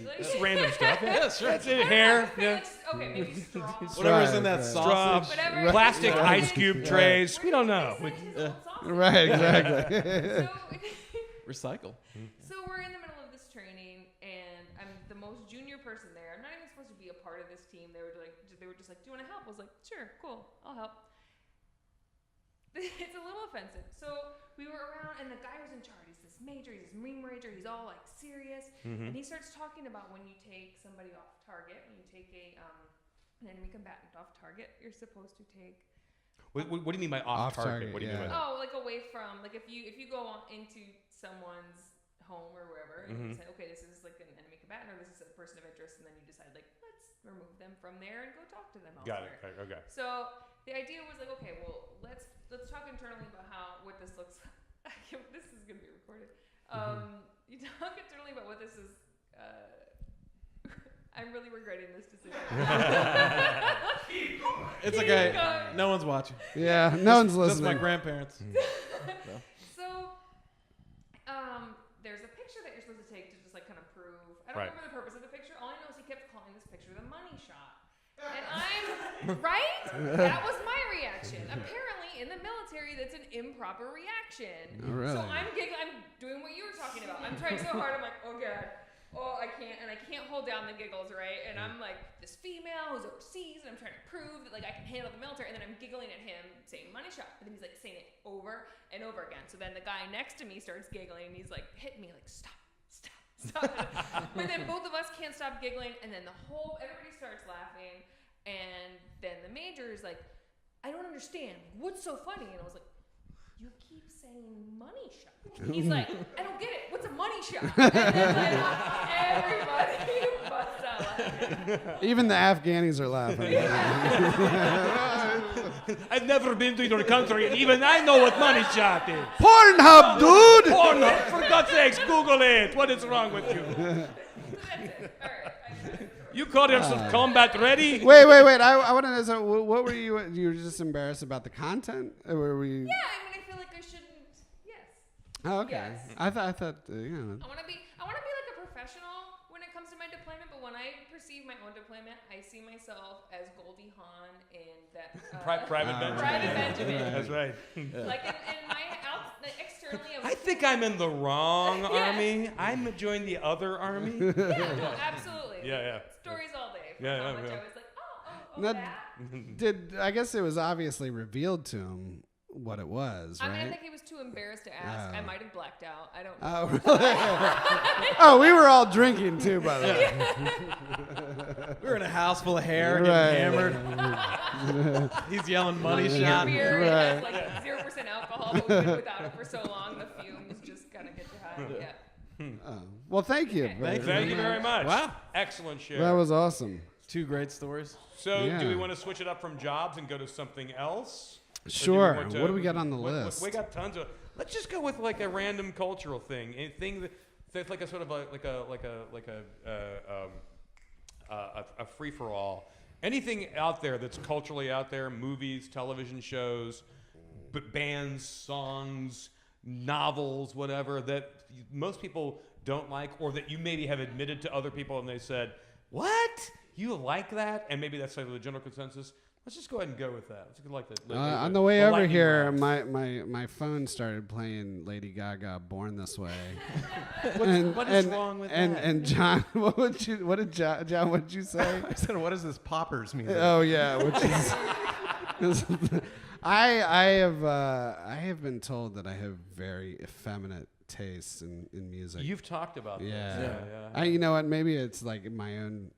Like, Just random stuff. Yeah, sure. That's it. Hair. okay, Yeah. maybe straw. Whatever's in that Right. sausage. Whatever. Plastic Yeah. ice cube trays. We don't know. It's his old sausage. Right, exactly. Recycle. So we're in the middle of this training, and I'm the most junior person there. I'm not even supposed to be a part of this team. They were just like, "Do you want to help?" I was like, "Sure, cool, I'll help." It's a little offensive. So we were around, and the guy who's in charge, he's this major, he's this Marine major, he's all like serious, and he starts talking about when you take somebody off target, when you take an enemy combatant off target, you're supposed to take. What do you mean by off target? What do you mean by that? Oh, like away from, like if you go on into someone's home or wherever, and you say, okay, this is like an enemy combatant, or this is a person of interest, and then you decide like, let's remove them from there and go talk to them elsewhere. Got it. Okay. So the idea was like, okay, well, let's talk internally about what this looks like. This is gonna be recorded. You talk internally about what this is. I'm really regretting this decision. It's okay. No one's watching. Yeah, no one's Just my listening. grandparents. So, there's a picture that you're supposed to take to just like kind of prove. I don't Right. remember the purpose of the picture. All I know is he kept calling this picture the money shot. And I'm right. That was my reaction. Apparently, in the military, that's an improper reaction. Oh, really? So I'm giggling. I'm doing what you were talking about. I'm trying so hard. I'm like, oh god. Oh, I can't, and I can't hold down the giggles, right? And I'm like this female who's overseas, and I'm trying to prove that like I can handle the military, and then I'm giggling at him saying money shot, but then he's like saying it over and over again. So then the guy next to me starts giggling, and he's like hitting me like stop. But then both of us can't stop giggling, and then everybody starts laughing, and then the major is like, I don't understand. What's so funny? And I was like, you keep saying money shot. He's like, I don't get it. What's a money shot? And then like everybody busts out laughing. Even the Afghanis are laughing. I've never been to your country, and even I know what money shot is. Pornhub, dude! Oh no! For God's sakes, Google it. What is wrong with you? So that's it. All right. You call yourself combat ready? Wait. I want to know. So, what were you? You were just embarrassed about the content, or were we? Yeah, I mean, I feel like I shouldn't. Yes. Oh, okay. Yes. I thought. I want to be like a professional when it comes to my deployment, but when I perceive my own deployment, I see myself as Goldie Hawn in that Private Benjamin. Private Benjamin. That's right. Like in my externally. I think I'm in the wrong army. I'm joining the other army. Yeah, no, absolutely. Yeah. Stories all day. Yeah, How yeah, much yeah. I was like, oh, That- that. I guess it was obviously revealed to him what it was, I right? mean, I think he was too embarrassed to ask. I might have blacked out. I don't know. Oh, really? Oh, we were all drinking too, by the way. We were in a house full of hair, Right. getting hammered. He's yelling money Your shot. beer Right. has like 0% alcohol, but we've been without it for so long, the fumes just kind of get you high. Yeah. Oh. Well, thank you. Okay. Thank you very much. Wow. Excellent share. That was awesome. 2 great stories. So, Yeah. do we want to switch it up from jobs and go to something else? Or do we Sure. want to- What do we got on the list? We got tons of. Let's just go with like a random cultural thing. Anything that's like a sort of like a a free for all. Anything out there that's culturally out there, movies, television shows, bands, songs, novels, whatever, that most people don't like, or that you maybe have admitted to other people and they said, "What? You like that?" And maybe that's like the general consensus. Let's just go ahead and go with that. Let's go like the On the way over lightning here, round. my phone started playing Lady Gaga "Born This Way." What is wrong with that? And John, what did John? What did you say? I said, what is this poppers music? Oh yeah, which is. I have been told that I have very effeminate tastes in music. You've talked about Yeah. this. You know what? Maybe it's like my own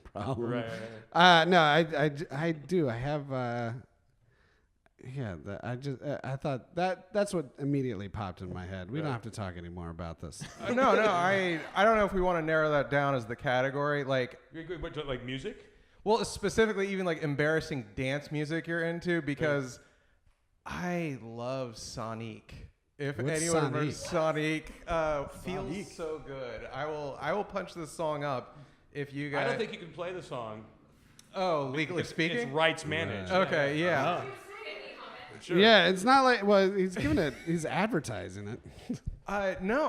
problem. Right. No, I do. I have. I thought that's what immediately popped in my head. We don't have to talk anymore about this. No, I don't know if we want to narrow that down as the category. Like, Like music? well, specifically even like embarrassing dance music you're into, because I love Sonic. If What's anyone remembers Sonic, feels Sonic. so good. I will punch this song up if you guys. I don't think you can play the song. Oh, legally speaking. It's rights managed. Okay, yeah. Sure. Yeah, it's not like he's giving it. He's advertising it. No,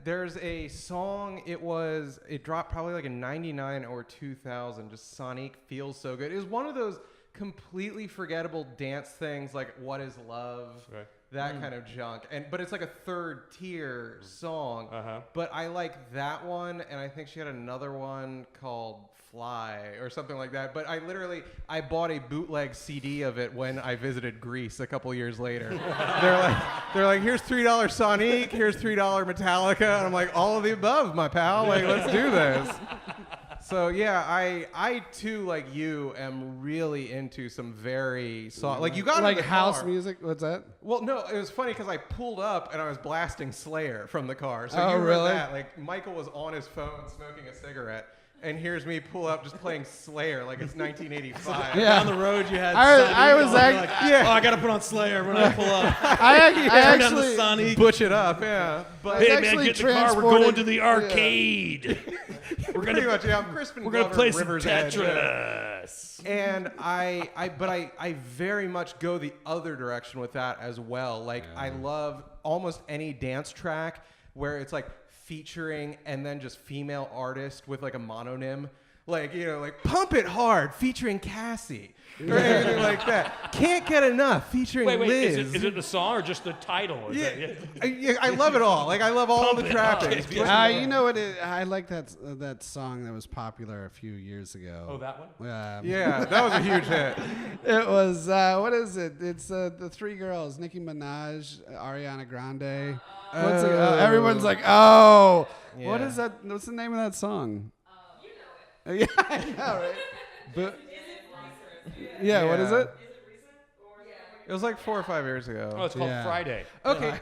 there's a song. It dropped probably like in '99 or 2000. Just Sonic feels so good. It was one of those completely forgettable dance things, like "What Is Love." Right. That kind of junk, but it's like a third tier song. Uh-huh. But I like that one, and I think she had another one called "Fly" or something like that. But I bought a bootleg CD of it when I visited Greece a couple years later. they're like, here's $3 Sonic, here's $3 Metallica, and I'm like, all of the above, my pal. Like, let's do this. So yeah, I too, like you, am really into some very soft. Like, you got like in the house car. music. What's that? Well, no, it was funny because I pulled up and I was blasting Slayer from the car. So Oh, you heard really? that. Like, Michael was on his phone smoking a cigarette, and here's me pull up just playing Slayer like it's 1985. Yeah. Down the road, you had. I was Sonic, act- like, yeah. Oh, I gotta put on Slayer when I pull up. I Turn down the actually. Sonic. Butch it up, yeah. But Hey, Hey man, actually get in the car. We're transported- going to the arcade. We're pretty gonna much, yeah. I'm Crispin we're gonna Glover, play some River's Edge. Tetris. And I very much go the other direction with that as well. Like, I love almost any dance track where it's like featuring and then just female artist with like a mononym. Like, you know, like Pump It Hard featuring Cassie or anything like that. Can't Get Enough featuring Wait, Liz. is it the song or just the title? Is that- I love it all. Like, I love all Pump the it trappings. up. You know what? I like that song that was popular a few years ago. Oh, that one? Yeah, that was a huge hit. It was what is it? It's the three girls: Nicki Minaj, Ariana Grande. Everyone's like, oh, what Yeah. is that? What's the name of that song? Yeah, I know, right? But yeah, what is Yeah. it? It was like 4 or 5 years ago. Oh, it's called Yeah. Friday. Okay,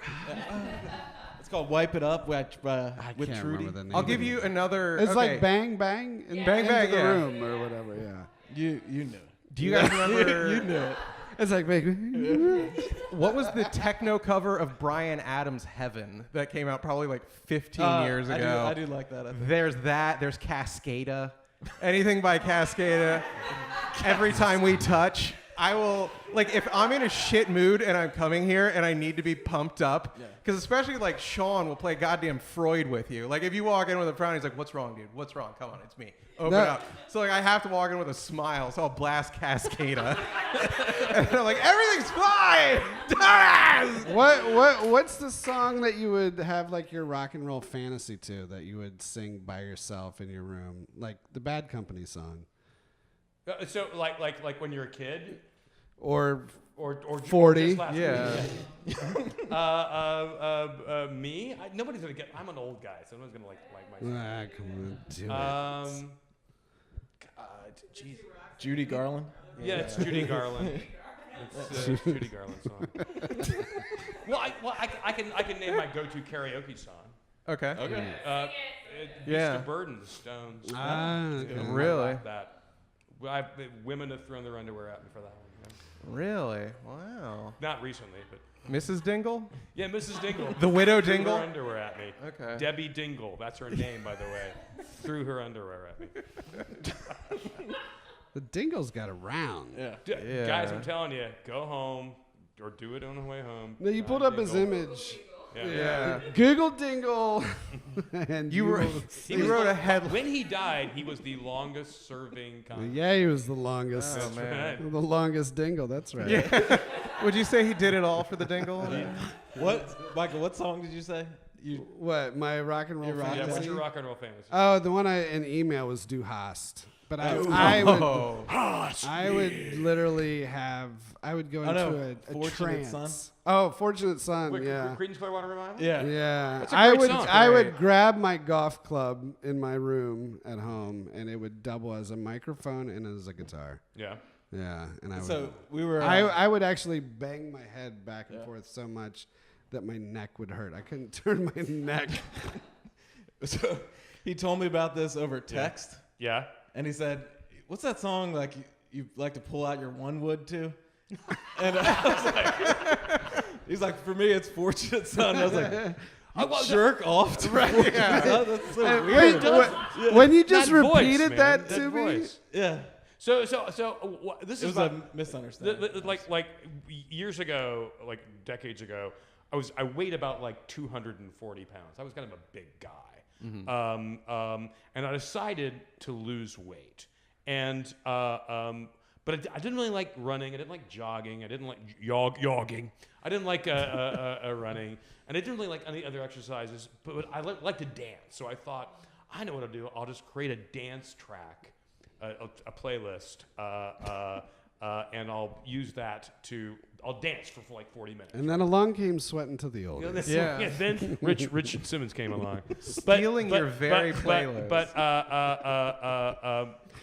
It's called "Wipe It Up" with I with can't Trudy. remember the name. I'll give you another. It's okay. like Bang Bang and Bang Into Bang, the yeah. Room or whatever. Yeah. You knew it. Do you guys remember? You knew it. It's like Bang. What was the techno cover of Bryan Adams' Heaven that came out probably like 15 years ago? I do like that. I think. There's that. There's Cascada. Anything by Cascada. Every Time We Touch. I will, like, if I'm in a shit mood and I'm coming here and I need to be pumped up, because especially like Sean will play goddamn Freud with you. Like, if you walk in with a frown, he's like, "What's wrong, dude? What's wrong? Come on, it's me. Open up." So like, I have to walk in with a smile, so I'll blast Cascada. And I'm like, "Everything's fine. Dumbass!" What's the song that you would have like your rock and roll fantasy to that you would sing by yourself in your room, like the Bad Company song, So like when you're a kid, or or 40. just last Yeah. week. Me? Nobody's gonna get. I'm an old guy, so no one's gonna like my. come on, do it. Geez. Judy Garland. Yeah, it's Judy Garland. It's Judy Garland's song. I can name my go-to karaoke song. Okay. Okay. Yeah. Yeah. Mr. Bird and the Stones. Ah, okay. Really? That. Women have thrown their underwear at me for that one. Yeah. Really? Wow. Not recently, but Mrs. Dingle? yeah, Mrs. Dingle. The widow threw Dingle? her underwear at me. Okay. Debbie Dingle, that's her name, by the way. Threw her underwear at me. The Dingle's got around. Yeah. Yeah. Guys, I'm telling you, go home or do it on the way home. No, you pulled up his image. Yeah. Google Dingle. And You wrote a headline. When he died, he was the longest serving convict. Yeah, he was the longest. Oh, man. The longest Dingle, that's right. Yeah. Would you say he did it all for the Dingle? What, Michael? What song did you say? You What, my rock and roll Your rock- Yeah, fantasy? what's your rock and roll fantasy? Oh, the one in email was Du hast. But I would literally I would go I know, into a Fortunate trance. Son. Oh, Fortunate Son, Wait, yeah. Creedence Clearwater Revival? Yeah. Yeah, That's a great song. I would grab my golf club in my room at home, and it would double as a microphone and as a guitar. Yeah. Yeah, and I would. So we were. I would actually bang my head back and Yeah. forth so much that my neck would hurt. I couldn't turn my neck. So he told me about this over text, Yeah. and he said, "What's that song like you like to pull out your one wood to?" And I was like, he's like, "For me, it's Fortunate Son." I was like, "You jerk off to Fortunate Son? That's so weird." When you just That voice, repeated man, that that to voice. Yeah. So this It is was a misunderstanding. like years ago, like decades ago, I weighed about like 240 pounds. I was kind of a big guy. Mm-hmm. And I decided to lose weight. And but I didn't really like running. I didn't like jogging. I didn't like jogging. I didn't like running. And I didn't really like any other exercises. But I like to dance. So I thought, I know what I'll do. I'll just create a dance track, a playlist, and I'll use that to. I'll dance for like 40 minutes. And then along came Sweating to the Oldies. Yeah. Then Rich Simmons came along, Stealing your very playlist.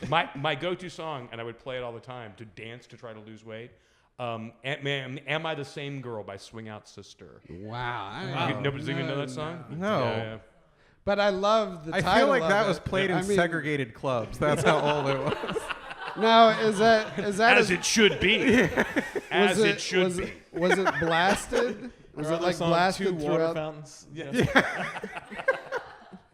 But my go-to song, and I would play it all the time to dance to try to lose weight. Am I the Same Girl by Swing Out Sister? Wow. Nobody's even know that song? No. Yeah. But I love the I title feel like of that it. was played in I mean, segregated clubs. That's how old it was. Now, is that As it should be. As it should be. Was it blasted? Was Our it other like song, blasted Two Water throughout? Fountains.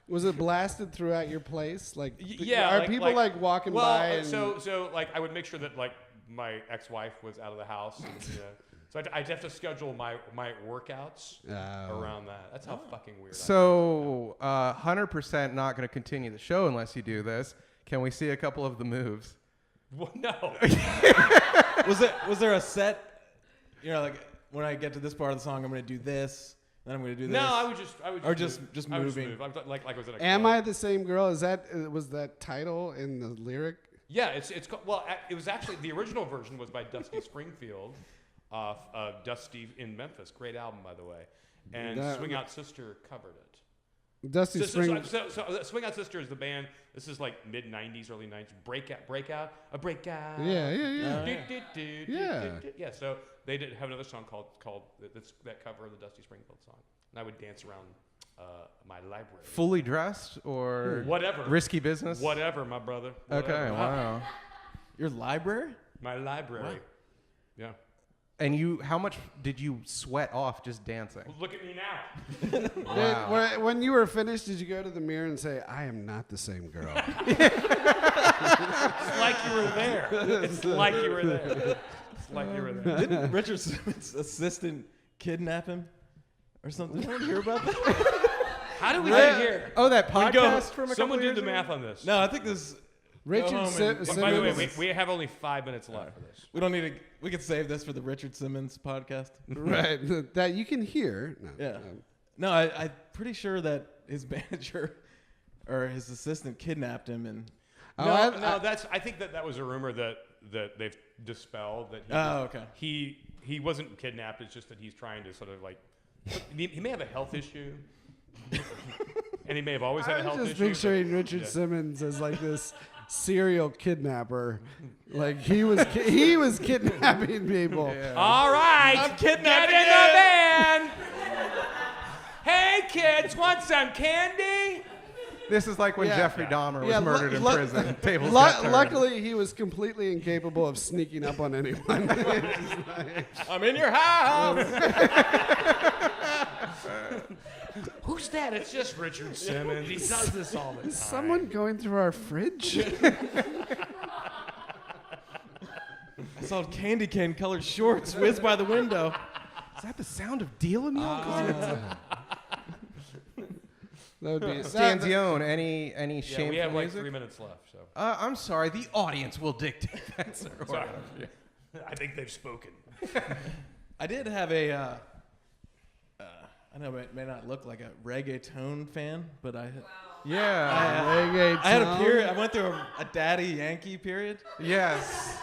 Was it blasted throughout your place? Like, Yeah. are people like walking by? And So like I would make sure that like my ex-wife was out of the house. And, so I'd have to schedule my workouts around that. That's how fucking weird. So, 100% not going to continue the show unless you do this. Can we see a couple of the moves? Well, no. Was there a set? You know, like when I get to this part of the song, I'm going to do this. Then I'm going to do this. No, I would just just I would moving. move. Like I was in a Am club. I the Same Girl? Is that was that title in the lyric? Yeah, it's called, it was actually the original version was by Dusty Springfield, Dusty in Memphis. Great album, by the way. And Swing Out Sister covered it. Dusty Spring. So Swing Out Sister is the band. This is like mid '90s, early '90s. Breakout. Yeah. Yeah. So they did have another song called that cover of the Dusty Springfield song, and I would dance around my library. Fully dressed or Whatever. risky business? Whatever, my brother. Okay, Whatever. wow. Your library? My library. What? Yeah. And how much did you sweat off just dancing? Look at me now. Wow. When you were finished, did you go to the mirror and say, "I am not the same girl"? It's like you were there. It's like you were there. It's like you were there. Didn't Richard Simmons' assistant kidnap him or something? Did you hear about that? How do we get here? Oh, that We podcast go- from a Someone couple did the years math ago? on this. No, I think this. Richard Go home Simmons. and- By the way, we have only 5 minutes left for this. We don't need to. We could save this for the Richard Simmons podcast. Right, that you can hear. No, Yeah. No, I'm pretty sure that his manager or his assistant kidnapped him and. I think that was a rumor that they've dispelled. That Okay. He wasn't kidnapped. It's just that he's trying to sort of like. He may have a health issue. And he may have always had a I'm health just issue. picturing Richard Simmons as like this serial kidnapper. Like he was kidnapping people. All right. I'm kidnapping Get in the van. Hey, kids, want some candy? This is like when Yeah. Jeffrey Dahmer was Yeah, murdered in prison. Tables got turned. Luckily, he was completely incapable of sneaking up on anyone. I'm in your house. Who's that? It's just Richard Simmons. He does this all the time. Is someone going through our fridge? I saw candy cane colored shorts whiz by the window. Is that the sound of Deal Emile? That would be Stanzione, any Yeah, shameful we have like music? 3 minutes left, so I'm sorry, the audience will dictate that, sir. sorry. I think they've spoken. I did have a. I know it may not look like a reggaeton fan, but I Yeah. reggae. had a period. I went through a Daddy Yankee period. Yes.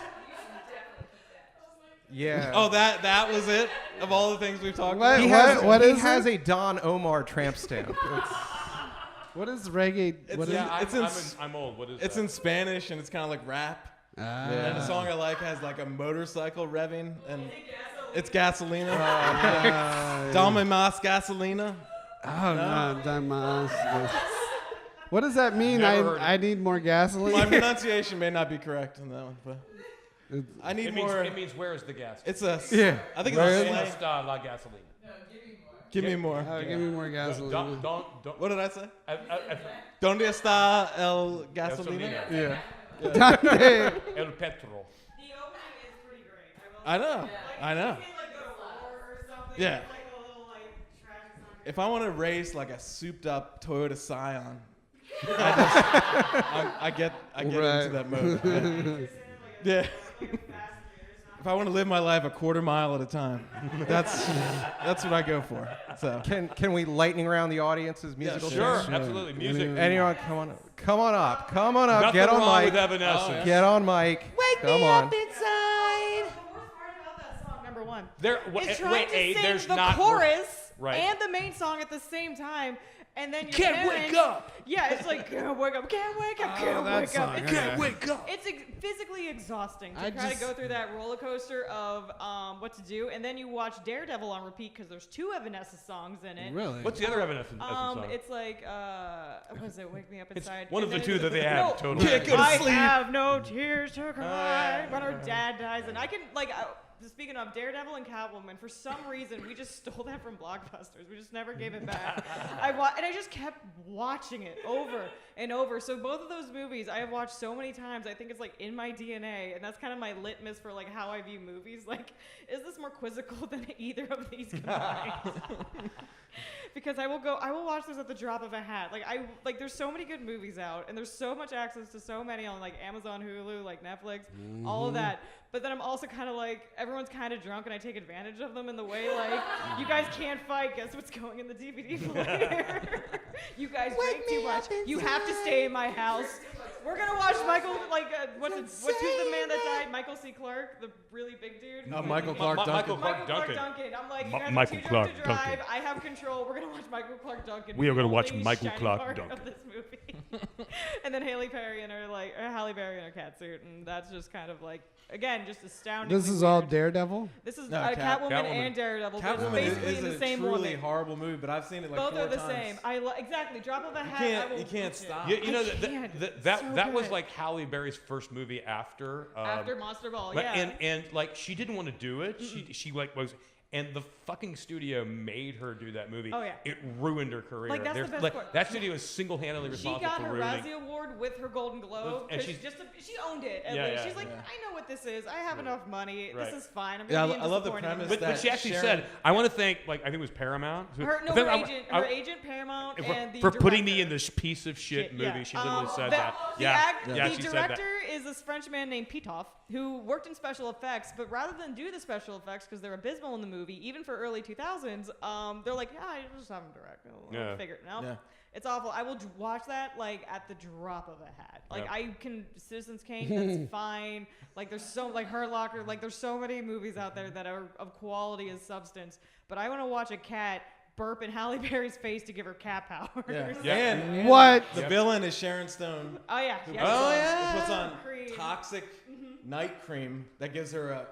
Yeah. Oh, that was it. Of all the things we've talked What? about. What he is has it? a Don Omar tramp stamp. What is reggae? What is Yeah, It's I'm old. What is It's that? in Spanish and it's kind of like rap. And the song I like has like a motorcycle revving and it's Gasolina. Dame más gasolina. Oh no, Damas. What does that mean? Never heard I need more gasoline. My pronunciation may not be correct on that one, but I need It means, more. it means where is the gas? It's a. Yeah. I think Where it's is a ¿Dónde slang. está la gasolina? Give me more. Give me more gasoline. Don't. What did I say? ¿Dónde está el gasolina? Gasolina. Yeah. El petrol. The opening is pretty great. I know. I know. Yeah. If I want to race like a souped-up Toyota Scion, I get Right. into that mode. Yeah. If I want to live my life a quarter mile at a time, that's what I go for. So Can we lightning round the audience's musical Sure, taste? absolutely. Music. Anyone, come on up. Come on up. Nothing Get on wrong mic. with Evanescence. Get on mic. Come on. inside. The worst part about that song, number one, There, is trying to sing there's the not chorus Right. and the main song at the same time, and then your Can't parents, wake up. Yeah, it's like can't wake up, can't wake up, can't that wake up. song, It's, okay. wake up. it's physically exhausting to I try to just- go through that roller coaster of what to do, and then you watch Daredevil on repeat because there's 2 Evanescence songs in it. Really? What's the other Evanescence song? It's like what is it? Wake Me Up It's Inside. one of And the then two it's- that they had, No, totally. Can't go to I sleep. have no tears to cry when her dad dies, and I can speaking of Daredevil and Catwoman, for some reason we just stole that from Blockbusters. We just never gave it back. And I just kept watching it over and over. So both of those movies I have watched so many times. I think it's like in my DNA, and that's kind of my litmus for like how I view movies. Like, is this more quizzical than either of these combined? Because I will watch this at the drop of a hat. Like there's so many good movies out, and there's so much access to so many on like Amazon, Hulu, like Netflix, all of that. But then I'm also kind of like, everyone's kind of drunk and I take advantage of them in the way like, you guys can't fight, guess what's going in the DVD player? You guys drink too much. You have to stay in my house. We're gonna watch Michael, who's the man that died? Michael C. Clarke, the really big dude. Michael Clark Duncan. Michael Michael Clark Clark Duncan. Duncan. I'm like, you guys Michael are too Clark drunk to drive. Duncan. I have control. We're gonna watch Michael Clark Duncan. We are gonna the watch only Michael shining Clark part Duncan. of this movie. And then Halle Berry in her cat suit, and that's just kind of like, again, just astounding. This is all Daredevil. This is No, Catwoman, Catwoman. and Daredevil. but it's Catwoman basically is in the a same truly woman. horrible movie, but I've seen it like Both 4 are the times. same. Exactly. Drop of a hat. You can't watch it. stop. You know I that can't. that was good. like Halle Berry's first movie after After Monster Ball, but- yeah. and like she didn't want to do it. She like was. And the fucking studio made her do that movie. Oh, yeah. It ruined her career. Like, that's the There's- best part. That studio is single-handedly She responsible got for her ruining. Razzie Award with her Golden Globe. And 'cause she's- she owned it. At Yeah, least. yeah, She's like, yeah. I know what this is. I have enough money. Right. This is fine. I'm Yeah, gonna be I love the disappointed. premise But that she actually Sharon- said, "I want to thank like I think it was Paramount. Her agent Paramount, and the for putting me director. in this piece of shit movie." Yeah. She literally said the- that. The, Yeah, the she said director that. is this French man named Pitoff, who worked in special effects, but rather than do the special effects because they're abysmal in the movie, even for early 2000s, they're like, yeah, you just have him direct. Yeah. Figure it out. Yeah. It's awful. I will watch that like at the drop of a hat. Like Yeah. I can Citizens Kane, that's fine. Like there's so like Hurt Locker, like there's so many movies out there that are of quality as substance. But I want to watch a cat burp in Halle Berry's face to give her cat powers. Yeah. Yeah. And What? the villain is Sharon Stone. Oh yeah. Who Yes. puts on- Yeah. who puts on Cream. toxic night cream that gives her a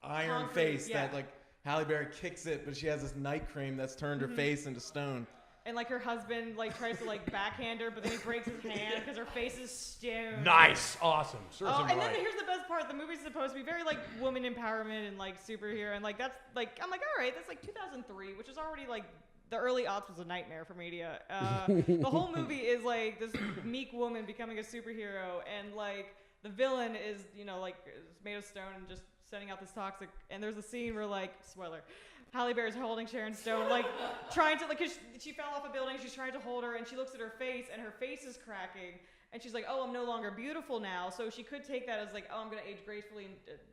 iron Concrete, face yeah. that like Halle Berry kicks it, but she has this night cream that's turned her face into stone. and like her husband like tries to like backhand her, but then he breaks his hand because her face is stoned. Nice, awesome. Serves Oh, him and right. then here's the best part: the movie's supposed to be very like woman empowerment and like superhero, and like that's like I'm like, all right, that's like 2003, which is already like the early aughts was a nightmare for media. The whole movie is like this meek woman becoming a superhero, and like the villain is like is made of stone and just sending out this toxic. And there's a scene where like spoiler. Halle Berry's holding Sharon Stone, like trying to, like, 'cause she fell off a building. She's trying to hold her, and she looks at her face, and her face is cracking. And she's like, "Oh, I'm no longer beautiful now." So she could take that as like, "Oh, I'm gonna age gracefully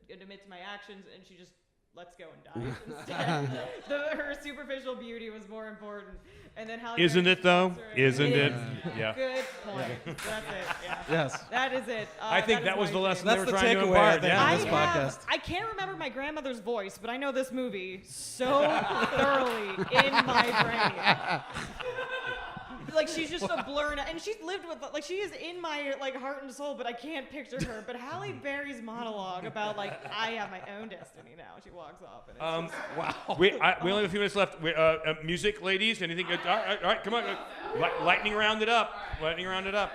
and admit to my actions," and she just lets go and dies instead. Her superficial beauty was more important. And then Halle Isn't Berry it though? just walks Isn't around. it? Is. Yeah. Good point. That's it. Yeah. Yes. That is it. I think that is was my the thing. lesson That's they were the trying to takeaway, I impart. think, Yeah. of this podcast. I can't remember my grandmother's voice, but I know this movie so thoroughly in my brain. Like she's just a blur, and she's lived with, like, she is in my like heart and soul, but I can't picture her. But Halle Berry's monologue about like I have my own destiny now. She walks off, and it's Wow. We only have a few minutes left. Music, ladies. Anything? All right, come on. Lightning round it up. Lightning round it up.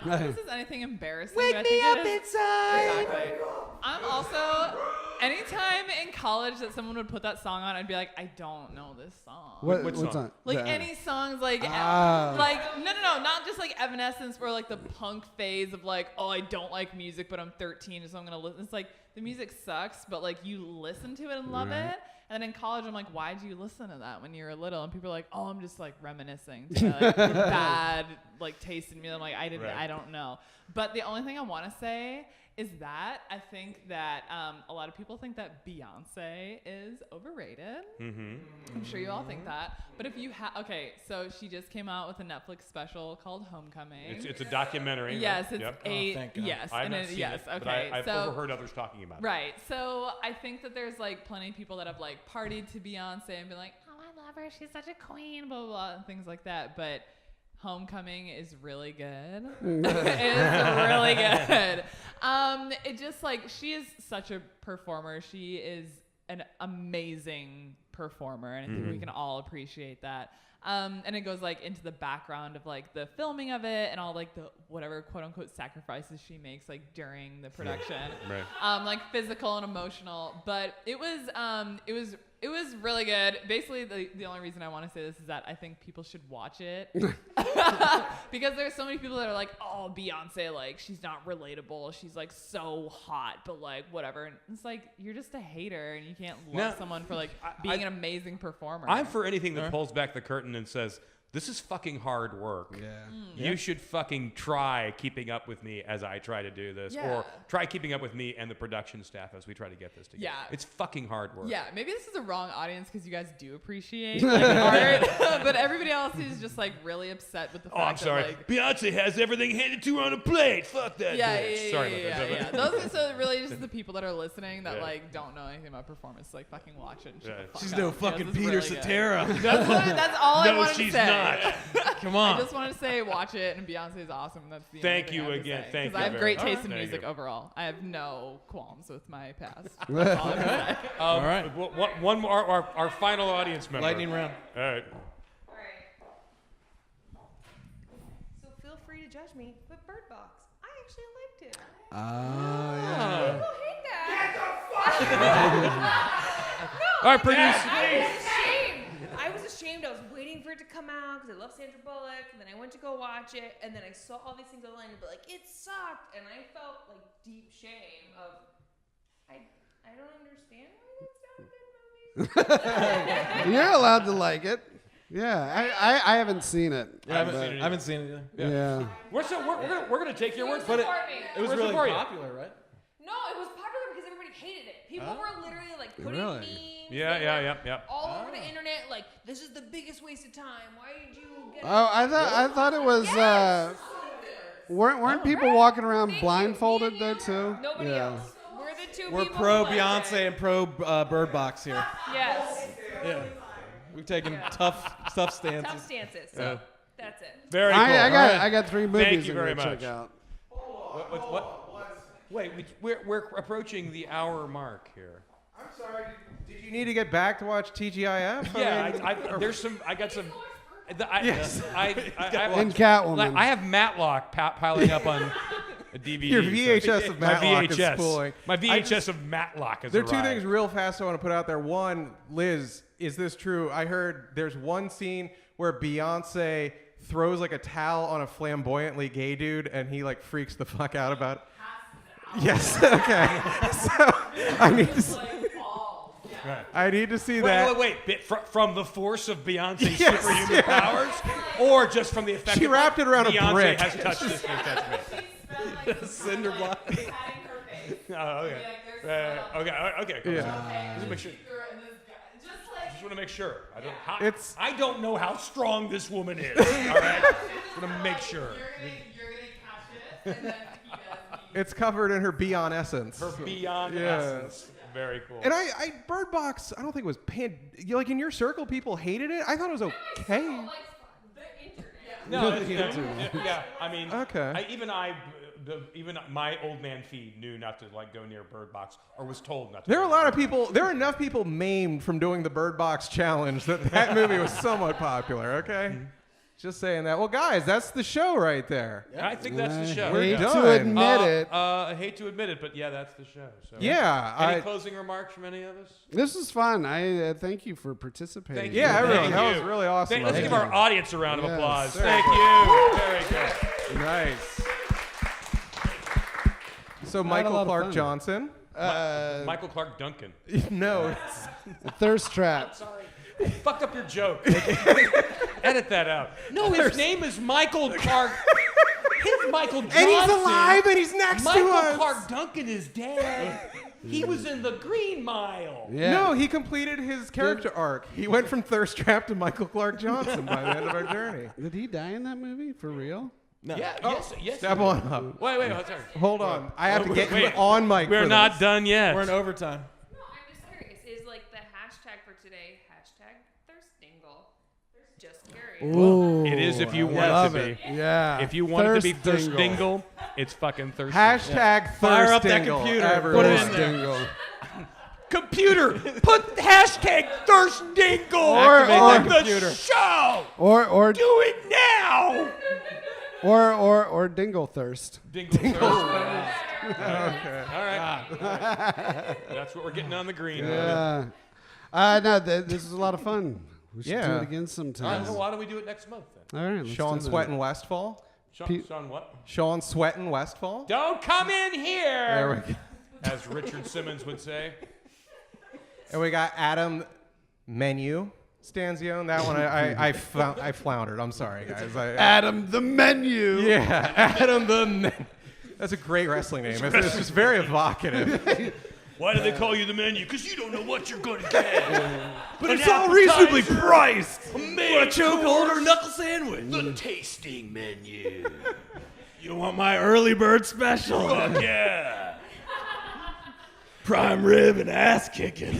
Not that this is anything embarrassing. Wake me up inside. Exactly. I'm also, anytime in college that someone would put that song on, I'd be like, I don't know this song. What What's song? on? Like The- any songs, like, Ah. like no, not just like Evanescence or like the punk phase of like, oh, I don't like music, but I'm 13, so I'm gonna listen. It's like the music sucks, but like you listen to it and love it. And then in college, I'm like, why'd you listen to that when you were little? And people are like, oh, I'm just like reminiscing to my, like, bad like taste in me. I'm like, I don't know. But the only thing I want to say is that I think that a lot of people think that Beyonce is overrated. Mm-hmm. I'm sure you all think that. But if you have, okay, so she just came out with a Netflix special called Homecoming. It's a documentary. Yes, right? it's Yep. thank God. yes, I've and not it, seen yes, it, but okay. I've so overheard others talking about it. right, so I think that there's like plenty of people that have like partied to Beyonce and been like, oh, I love her, she's such a queen, blah blah blah, and things like that. But Homecoming is really good. It's really good. It just like she is such a performer. She is an amazing performer, and I think we can all appreciate that. And it goes like into the background of like the filming of it and all like the whatever quote unquote sacrifices she makes like during the production. Right. Like physical and emotional. But it was really good. Basically, the only reason I want to say this is that I think people should watch it because there's so many people that are like, oh, Beyonce, like she's not relatable. She's like so hot, but like whatever. And it's like you're just a hater and you can't love someone for like being an amazing performer. I'm for anything that pulls back the curtain and says, this is fucking hard work. Yeah. You should fucking try keeping up with me as I try to do this. Yeah. Or try keeping up with me and the production staff as we try to get this together. Yeah. It's fucking hard work. Yeah, maybe this is the wrong audience because you guys do appreciate like, art, but everybody else is just like really upset with the fact Oh, I'm sorry. that like Beyonce has everything handed to her on a plate. Fuck that bitch. Sorry about that. Those are so really just the people that are listening that like don't know anything about performance. Like fucking watch it. And shut the fuck She's up, no because fucking it's Peter really good. Cetera. That's all I No, wanted to she's say. not. Come I on. just want to say watch it, and Beyonce is awesome. That's the Thank only thing you I have to again. say. Thank 'Cause you I have very great much. taste in Thank music you. overall. I have no qualms with my past. That's all I'm gonna say. All right. One more, our final audience member. Lightning round. All right. All right. So feel free to judge me, but Bird Box, I actually liked it. yeah. People hate that. All right, produce. I was ashamed. I was waiting for it to come out because I love Sandra Bullock. And then I went to go watch it, and then I saw all these things online and be like, it sucked. And I felt like deep shame of, I don't understand why that's not a good movie. You're allowed to like it. Yeah, I haven't seen it. I haven't seen it either. Yeah. We're gonna take your word for it. Support me. It was Where's really it for you? popular, right? No, it was popular because everybody hated it. People were literally like putting Really? memes. Yeah, they yeah, were yeah. all over the internet, like, this is the biggest waste of time. Why did you get Oh, I thought it was. Weren't people walking around blindfolded though too? Nobody Yeah. else. We're the two We're people pro who liked Beyonce it. and pro Bird Box here. Yes. Yeah. We've taken tough stances. Tough stances. So that's it. Very cool. I got 3 movies Thank you I'm very gonna much. check out. What? Wait, we're approaching the hour mark here. I'm sorry. Did you need to get back to watch TGIF? Yeah, mean, I got some. Yes. And Catwoman. I have Matlock piling up on a DVD. Your VHS of Matlock is spooling. My VHS of Matlock is There are two things real fast I want to put out there. One, Liz, is this true? I heard there's one scene where Beyonce throws like a towel on a flamboyantly gay dude and he like freaks the fuck out about it. Yes. Okay. So I need to. Right. I need to see that. Wait. From the force of Beyonce's superhuman powers, or just from the effect She of wrapped it around a Beyonce brick. has touched this thing, touched me. Cinder block. Oh, okay. Okay. Cool. Yeah. Just make sure. Just want to make sure. It's- I don't know how strong this woman is. All right. Just want to make sure. You're gonna catch it, and then he does. It's covered in her Beyond essence. Her Beyond Yeah. essence. Very cool. And I Bird Box, I don't think it was like in your circle, people hated it. I thought it was okay. The internet. No, The internet. yeah. I mean, Okay. Even my old man feed knew not to like go near Bird Box, or was told not to. There are a go lot near of people. There are enough people maimed from doing the Bird Box challenge that movie was somewhat popular. Okay, just saying that. Well, guys, that's the show right there. I think that's the show. We're hate done. to admit it. I hate to admit it, but yeah, that's the show. So. Yeah. Any closing remarks from any of us? This was fun. I thank you for participating. Thank Yeah, you. everyone. Thank That you. was really awesome. Let's give our audience a round of Yes. applause. Very Thank cool. you. Very good. Nice. So Had a Michael lot of Clark fun. Johnson. Michael Clark Duncan. No. it's- A thirst trap. Sorry. Fucked up your joke. Edit that out. No, his name is Michael Clark. His Michael Johnson. And he's alive and he's next Michael to us. Clark Duncan is dead. He was in the Green Mile. Yeah. No, he completed his character arc. He went from Thirst Trap to Michael Clark Johnson by the end of our journey. Did he die in that movie for real? No. Yeah. Yes. Step on up. Wait. Sorry. Hold on. I have to get you Wait. on mic. We're for not this. done yet. We're in overtime. No, I'm just curious. Is like the hashtag for today #thirstingle? Just curious. Ooh, It is if you I want it to love be. it. Yeah. If you want it to be Thirstingle. Thirstingle, it's fucking Thirstingle. Hashtag Fire up that Thirstingle, computer. everyone. Put it in there. Thirstingle. Computer, put hashtag Thirstingle Activate on that the computer. show. Or Do it now. or dingle thirst. Dingle Thirst. Okay. All right. That's what we're getting on the green. Yeah. No, this is a lot of fun. We should do Yeah. it again All right, sometime. well, why don't we do it next month then? All right. Let's Sean do that. Sweatin' Westfall. Sean what? Sean Sweatin' Westfall. Don't come in here. There we go. As Richard Simmons would say. And we got Adam Menu Stanzione. That one I floundered. I'm sorry, guys. Adam the menu. Yeah, Adam the Menu. That's a great wrestling name. It's just very evocative. Why do they call you the menu? Because you don't know what you're going to get. But it's all reasonably priced. A chokehold or a knuckle sandwich? The tasting menu. You want my early bird special? Fuck yeah. Prime rib and ass kicking.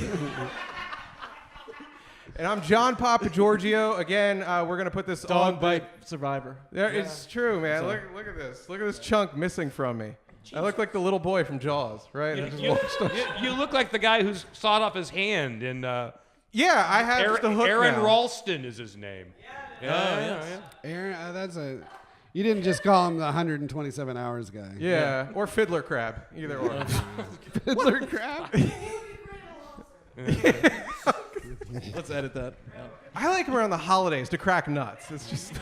And I'm John Papageorgiou. Again, we're gonna put this Dog on. bite survivor. There, it's true, man. Look at this. Look at this chunk missing from me. I look like the little boy from Jaws, right? I just watched him. You look like the guy who's sawed off his hand in Yeah, I have just a hook Aaron now. Ralston is his name. Yeah. Aaron, that's a. You didn't just call him the 127 hours guy. Yeah, or Fiddler Crab, either or. Fiddler crap. Let's edit that. I like him around the holidays to crack nuts. It's just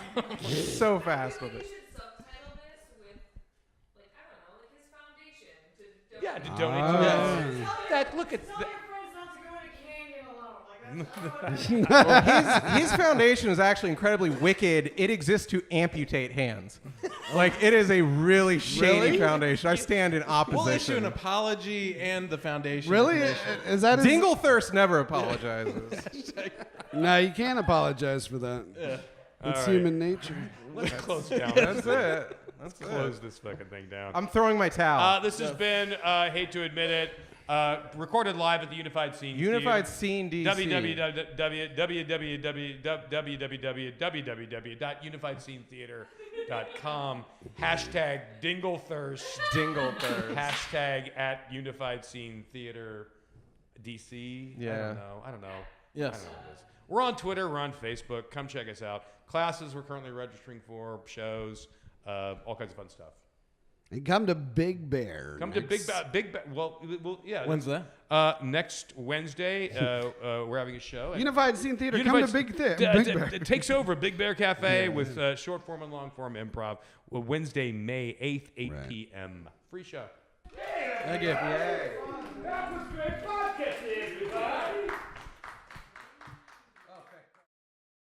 so fast with You it. should subtitle this with, like, I don't know, like his foundation to Yeah, to donate to Ah. that. Look at Tell that. your friends not to go to canyon alone. Like, that's His foundation is actually incredibly wicked. It exists to amputate hands. Like, it is a really shady Really? foundation. I stand in We'll opposition. issue an apology and the foundation. Really? information. Is that his- Dingle Thirst never apologizes. No, you can't apologize for that. It's All right. human nature. Let's close down. That's it. That's Close it. this fucking thing down. I'm throwing my towel. This has been, hate to admit it, recorded live at the Unified Scene Unified Theater. Scene DC. www.unifiedscenetheater.com. Hashtag Dingle Thirst. Dingle Thirst. Hashtag at Unified Scene Theater. DC. Yeah. I don't know. Yes. I don't know what it is. We're on Twitter. We're on Facebook. Come check us out. Classes we're currently registering for, shows, all kinds of fun stuff. And come to Big Bear. Come to Big Bear. Well, yeah. When's that? Next Wednesday, we're having a show. Unified Scene Theater. Come to Big Bear. It takes over Big Bear Cafe with short form and long form improv. Wednesday, May 8th, 8 p.m. Free show. Thank you. That was great.